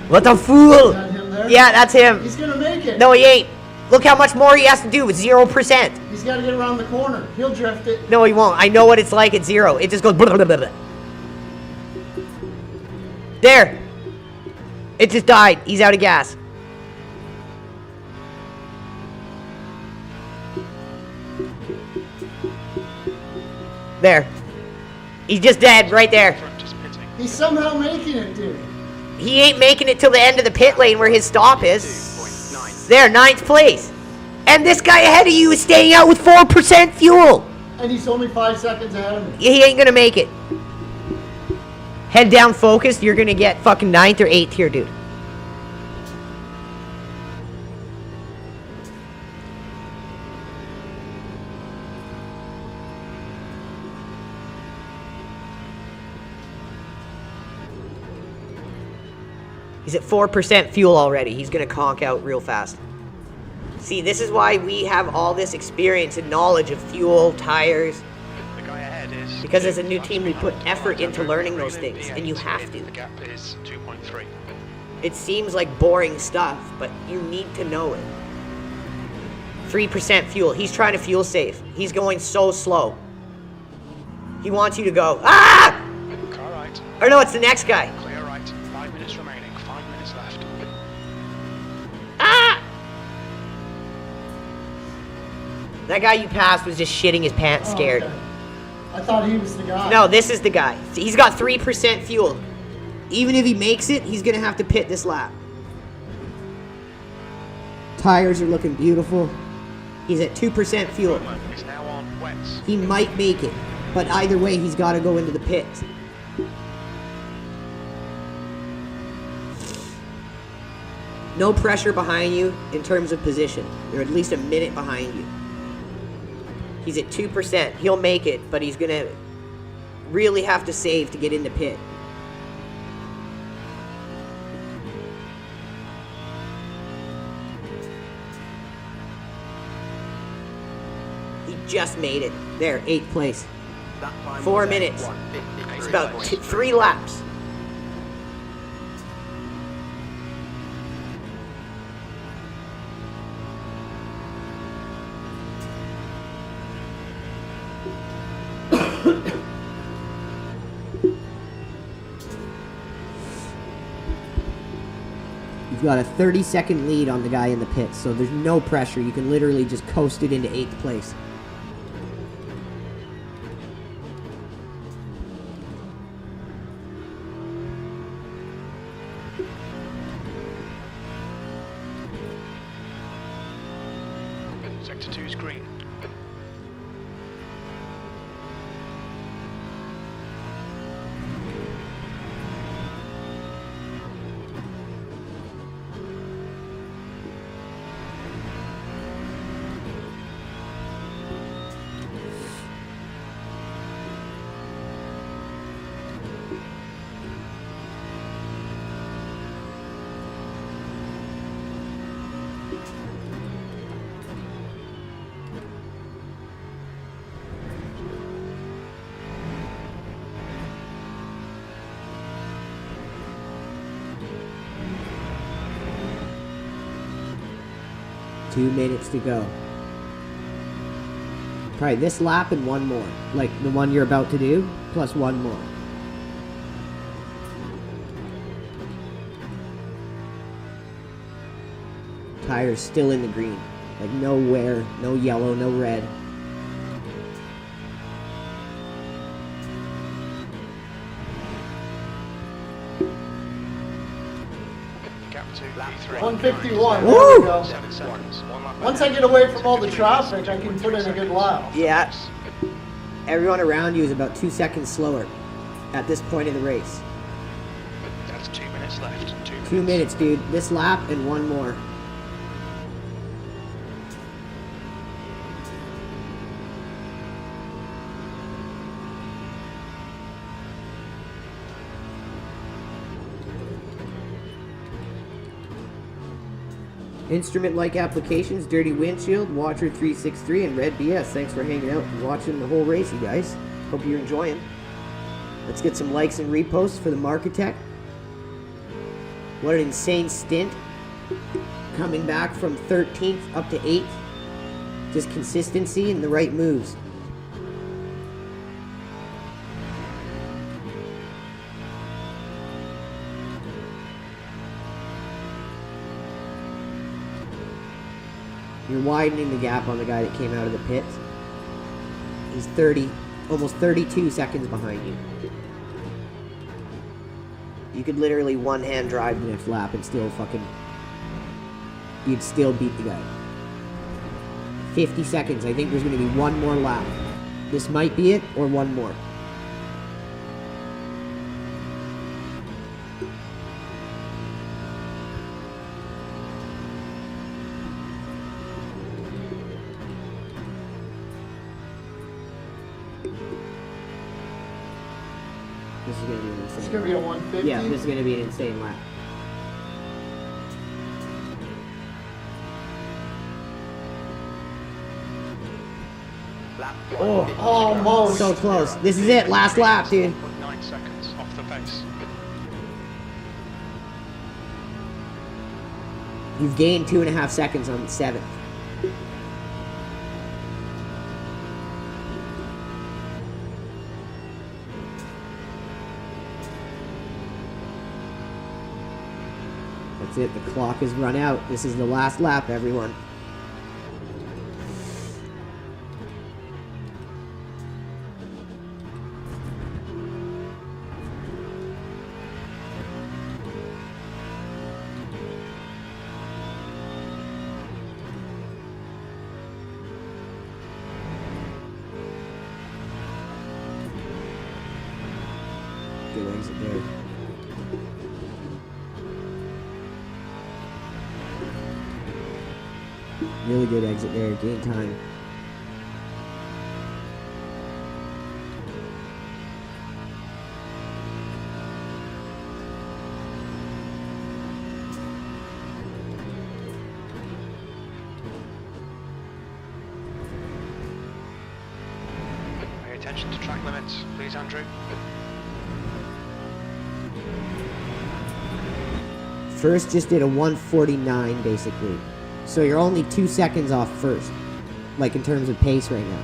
What the fool? Is that him there? Yeah, that's him. He's gonna make it. No, he ain't. Look how much more he has to do with 0%. He's got to get around the corner. He'll drift it. No, he won't. I know what it's like at 0. It just goes blah, blah, blah, blah. There. It just died. He's out of gas. There. He's just dead right there. He's somehow making it, dude. He ain't making it till the end of the pit lane where his stop is. There, 9th place. And this guy ahead of you is staying out with 4% fuel. And he's only 5 seconds ahead of me. He ain't gonna make it. Head down focused, you're gonna get fucking 9th or 8th here, dude. He's at 4% fuel already. He's gonna conk out real fast. See, this is why we have all this experience and knowledge of fuel, tires. The guy ahead is Because as a new team, we put effort into learning those things, and you have to. The gap is 2.3. It seems like boring stuff, but you need to know it. 3% fuel. He's trying to fuel save. He's going so slow. He wants you to go, ah! Car right. Or no, it's the next guy. Clear right. 5 minutes remaining. 5 minutes left. Ah! That guy you passed was just shitting his pants scared. Okay. I thought he was the guy. No, this is the guy. See, he's got 3% fuel. Even if he makes it, he's gonna have to pit this lap. Tires are looking beautiful. He's at 2% fuel. He's now on wets. He might make it, but either way, he's got to go into the pits. No pressure behind you in terms of position. You're at least a minute behind you. He's at 2%. He'll make it, but he's gonna really have to save to get into pit. He just made it. There, 8th place. 4 minutes. It's about 3 laps. You've got a 30-second lead on the guy in the pits, so there's no pressure. You can literally just coast it into 8th place. Sector 2's green. Two minutes to go. Probably this lap and one more. Like the one you're about to do, plus one more. Tires still in the green. Like no wear, no yellow, no red. Gap 2, P3. 151. Woo! There we go. 7 seconds. 1 lap Once I get away from all the traffic, I can put in a good lap. Yeah. Everyone around you is about 2 seconds slower. at this point of the race. That's 2 minutes left. 2 minutes. 2 minutes, dude. This lap and one more. Instrument-like applications, Dirty Windshield, Watcher 363, and Red BS. Thanks for hanging out and watching the whole race, you guys. Hope you're enjoying. Let's get some likes and reposts for the marcitect. What an insane stint. Coming back from 13th up to 8th. Just consistency and the right moves. You're widening the gap on the guy that came out of the pits. He's 30, almost 32 seconds behind you. You could literally one-hand drive the next lap and still you'd still beat the guy. 50 seconds. I think there's going to be one more lap. This might be it, or one more. This is going to be an insane It's going to be a 150. Yeah, this is going to be an insane lap. Lap Oh, Almost. so close. This is it. Last lap, dude. 9 seconds off the pace. You've gained 2.5 seconds on 7th. That's it. The clock has run out. This is the last lap, everyone. Good exit there. Really good exit there. Gain time. Pay attention to track limits, please, Andrew. First just did a 149 basically. So you're only 2 seconds off first. Like in terms of pace right now.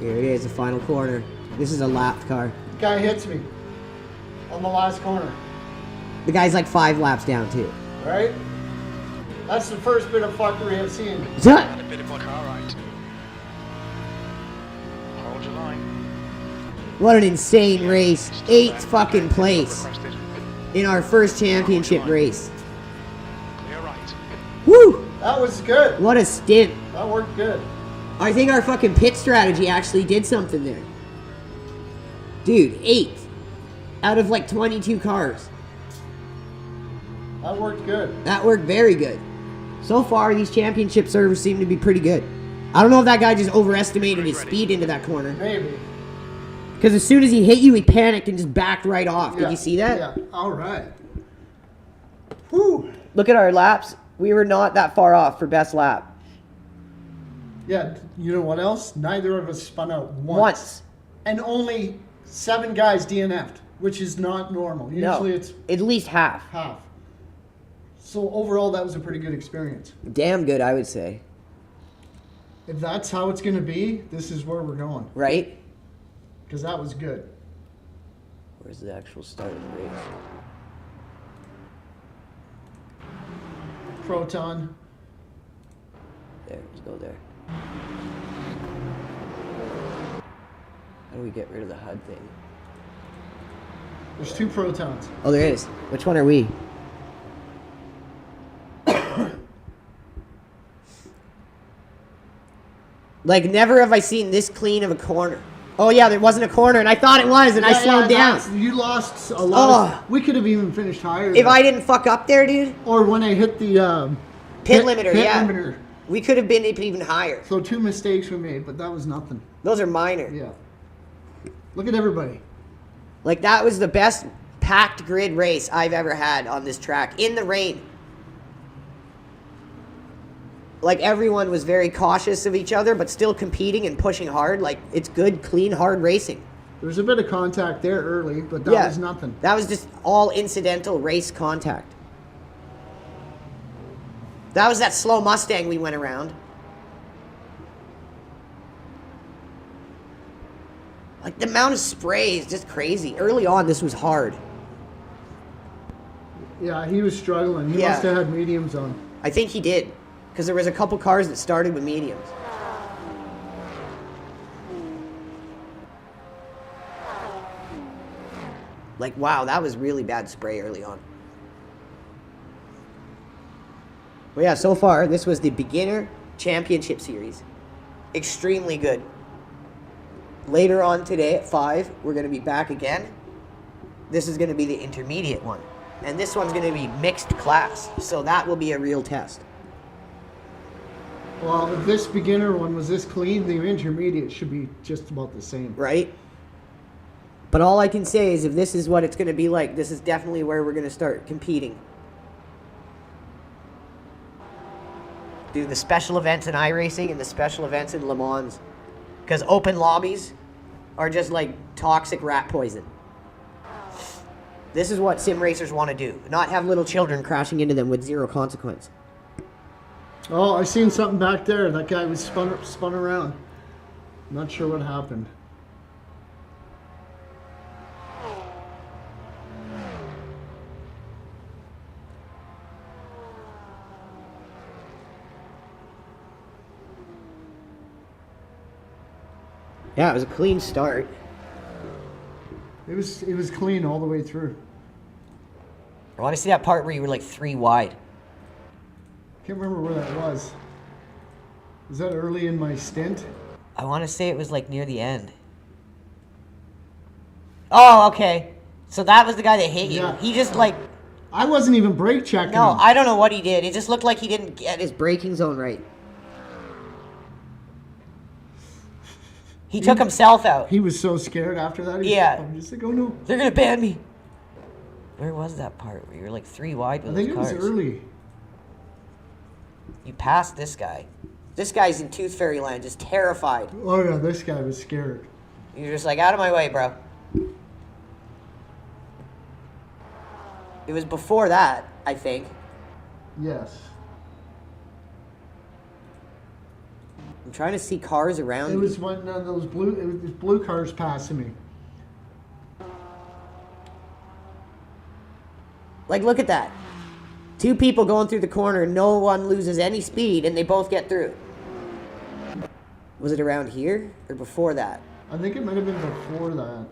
Here it is, the final corner. This is a lapped car. Guy hits me on the last corner. The guy's like 5 laps down too. Right? That's the first bit of fuckery I've seen. And a bit of car right. Hold your line. What an insane race. 8th fucking place Requested. in our first championship race. Clear right. Woo! That was good. What a stint. That worked good. I think our fucking pit strategy actually did something there. Dude, 8th out of like 22 cars. That worked good. That worked very good. So far, these championship servers seem to be pretty good. I don't know if that guy just overestimated his speed into that corner. Maybe. Because as soon as he hit you, he panicked and just backed right off. Did you see that? Yeah. All right. Whew. Look at our laps. We were not that far off for best lap. Yeah. You know what else? Neither of us spun out Once. And only 7 guys DNF'd, which is not normal. Usually No. it's At least half. half. So overall, that was a pretty good experience. Damn good, I would say. If that's how it's going to be, this is where we're going. Right? Because that was good. Where's the actual start of the race? Proton. There, let's go there. How do we get rid of the HUD thing? There's 2 protons. Oh, there is. Which one are we? Like, never have I seen this clean of a corner. Oh, yeah, there wasn't a corner, and I thought it was, and I slowed down. You lost a lot. We could have even finished higher. If I didn't fuck up there, dude. Or when I hit the pit limiter, pit yeah. limiter. We could have been even higher. So 2 mistakes we made, but that was nothing. Those are minor. Yeah. Look at everybody. Like, that was the best packed grid race I've ever had on this track. In the rain. Like, everyone was very cautious of each other, but still competing and pushing hard. Like, it's good, clean, hard racing. There was a bit of contact there early, but that was nothing. That was just all incidental race contact. That was that slow Mustang we went around. Like, the amount of spray is just crazy. Early on, this was hard. Yeah, he was struggling. He must have had mediums on. I think he did. Because there was a couple cars that started with mediums. Like, wow, that was really bad spray early on. Well, yeah, so far, this was the Beginner Championship Series. Extremely good. Later on today at 5, we're going to be back again. This is going to be the intermediate one. And this one's going to be mixed class. So that will be a real test. Well, if this beginner one was this clean, the intermediate should be just about the same. Right? But all I can say is if this is what it's going to be like, this is definitely where we're going to start competing. Do the special events in iRacing and the special events in Le Mans. Because open lobbies are just like toxic rat poison. This is what sim racers want to do. Not have little children crashing into them with zero consequence. Oh, I seen something back there. That guy was spun around. Not sure what happened. Yeah, it was a clean start. It was clean all the way through. I want to see that part where you were like 3 wide. Can't remember where that was. Was that early in my stint? I want to say it was like near the end. Oh, okay. So that was the guy that hit you. Yeah. He just like... I wasn't even brake checking No, him. I don't know what he did. It just looked like he didn't get his braking zone right. He took himself out. He was so scared after that. I'm just like, oh no. They're going to ban me. Where was that part where you were like 3 wide with I think those it cars? was early. You passed this guy. This guy's in Tooth Fairy Land, just terrified. Oh yeah, this guy was scared. You're just like, out of my way, bro. It was before that, I think. Yes. I'm trying to see cars around. It was when those blue cars passing me. Like, look at that. 2 people going through the corner, no one loses any speed, and they both get through. Was it around here or before that? I think it might have been before that.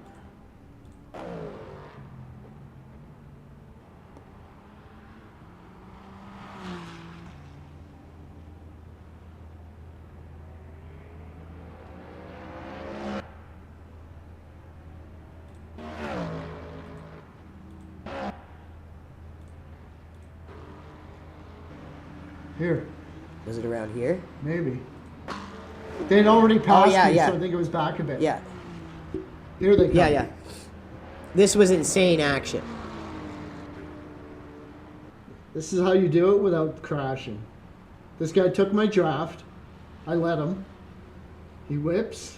Here. Was it around here? Maybe. They'd already passed yeah, me, yeah. so I think it was back a bit. Yeah. Here they come. Yeah, yeah. This was insane action. This is how you do it without crashing. This guy took my draft. I let him. He whips.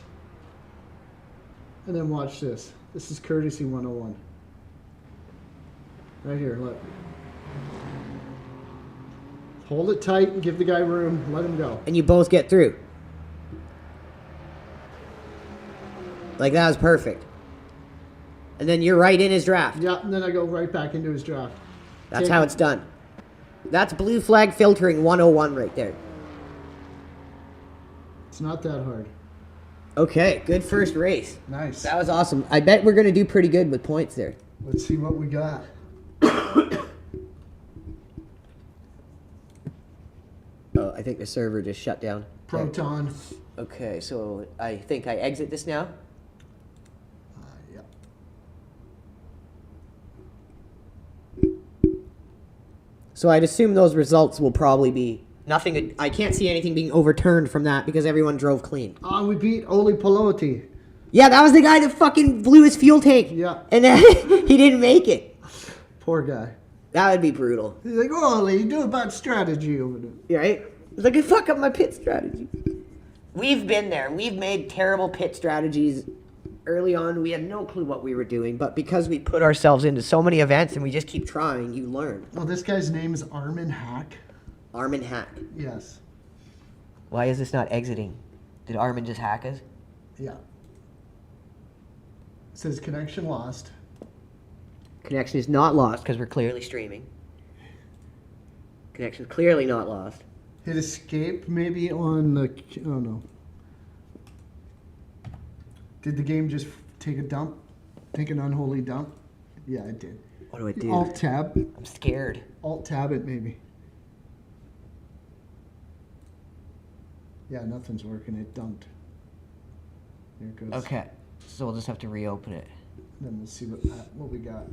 And then watch this. This is courtesy 101. Right here, look. Hold it tight and give the guy room. Let him go. And you both get through. Like, that was perfect. And then you're right in his draft. Yeah, and then I go right back into his draft. That's how it's done. That's blue flag filtering 101 right there. It's not that hard. Okay, good first race. Nice. That was awesome. I bet we're going to do pretty good with points there. Let's see what we got. Oh, I think the server just shut down. Proton. Okay, so I think I exit this now. Yeah. So I'd assume those results will probably be nothing. I can't see anything being overturned from that because everyone drove clean. We beat Oli Pelotti. Yeah, that was the guy that fucking blew his fuel tank. Yeah. And then he didn't make it. Poor guy. That would be brutal. He's like, Oli, you do a bad strategy over there. Right? It's like, I fuck up my pit strategy. We've been there. We've made terrible pit strategies early on. We had no clue what we were doing, but because we put ourselves into so many events and we just keep trying, you learn. Well, this guy's name is Armin Hack. Armin Hack. Yes. Why is this not exiting? Did Armin just hack us? Yeah. It says connection lost. Connection is not lost because we're clearly streaming. Connection is clearly not lost. Hit escape maybe on the... Oh, no. Did the game just take a dump? Take an unholy dump? Yeah, it did. What do I do? Alt-tab. I'm scared. Alt-tab it maybe. Yeah, nothing's working. It dumped. There it goes. Okay, so we'll just have to reopen it. Then we'll see what we got.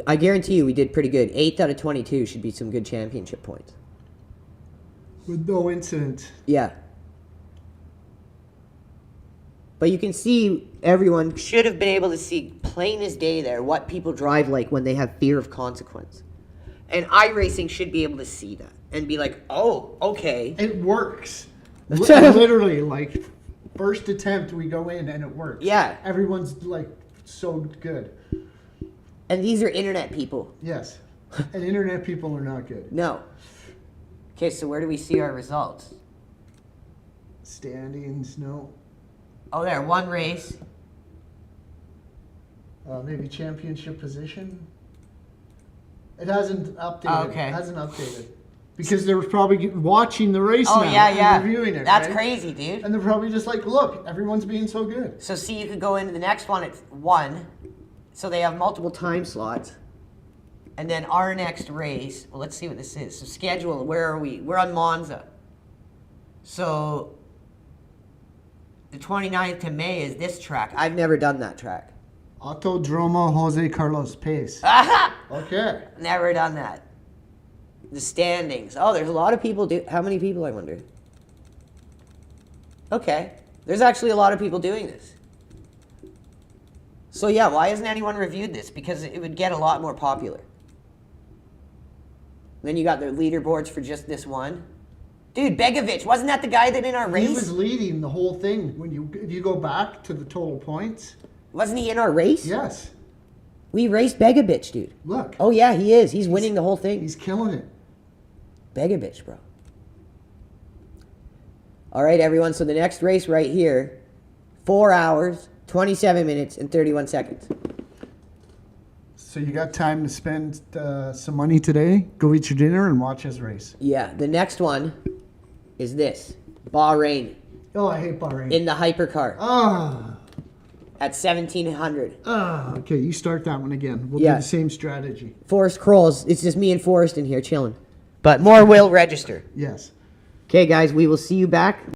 I guarantee you we did pretty good. 8th out of 22 should be some good championship points. With no incident. Yeah. But you can see everyone should have been able to see plain as day there what people drive like when they have fear of consequence. And iRacing should be able to see that and be like, oh, okay. It works. Literally, like, first attempt we go in and it works. Yeah. Everyone's, like, so good. And these are internet people. Yes. And internet people are not good. No. Okay, so where do we see our results? Standings, no. Oh, there, one race. Maybe championship position. It hasn't updated. Oh, okay. It hasn't updated. Because they're probably watching the race now and reviewing it, That's right? crazy, dude. And they're probably just like, look, everyone's being so good. So see, you could go into the next one at 1. So they have multiple time slots. And then our next race, well, let's see what this is. So schedule, where are we? We're on Monza. So the 29th to May is this track. I've never done that track. Autodromo Jose Carlos Pace. Aha! Okay. Never done that. The standings. Oh, there's a lot of people do. How many people, I wonder? Okay. There's actually a lot of people doing this. So yeah, why hasn't anyone reviewed this? Because it would get a lot more popular. Then you got the leaderboards for just this one. Dude, Begovic, wasn't that the guy that in our race? He was leading the whole thing. If you go back to the total points. Wasn't he in our race? Yes. We raced Begovic, dude. Look. Oh yeah, he is. He's winning the whole thing. He's killing it. Begovic, bro. All right, everyone. So the next race right here, 4 hours, 27 minutes, and 31 seconds. So you got time to spend some money today, go eat your dinner, and watch us race. Yeah, the next one is this. Bahrain. Oh, I hate Bahrain. In the hypercar. Ah. At 1700. Okay, you start that one again. We'll Yeah. do the same strategy. Forrest Krolls. It's just me and Forrest in here chilling. But more will register. Yes. Okay, guys, we will see you back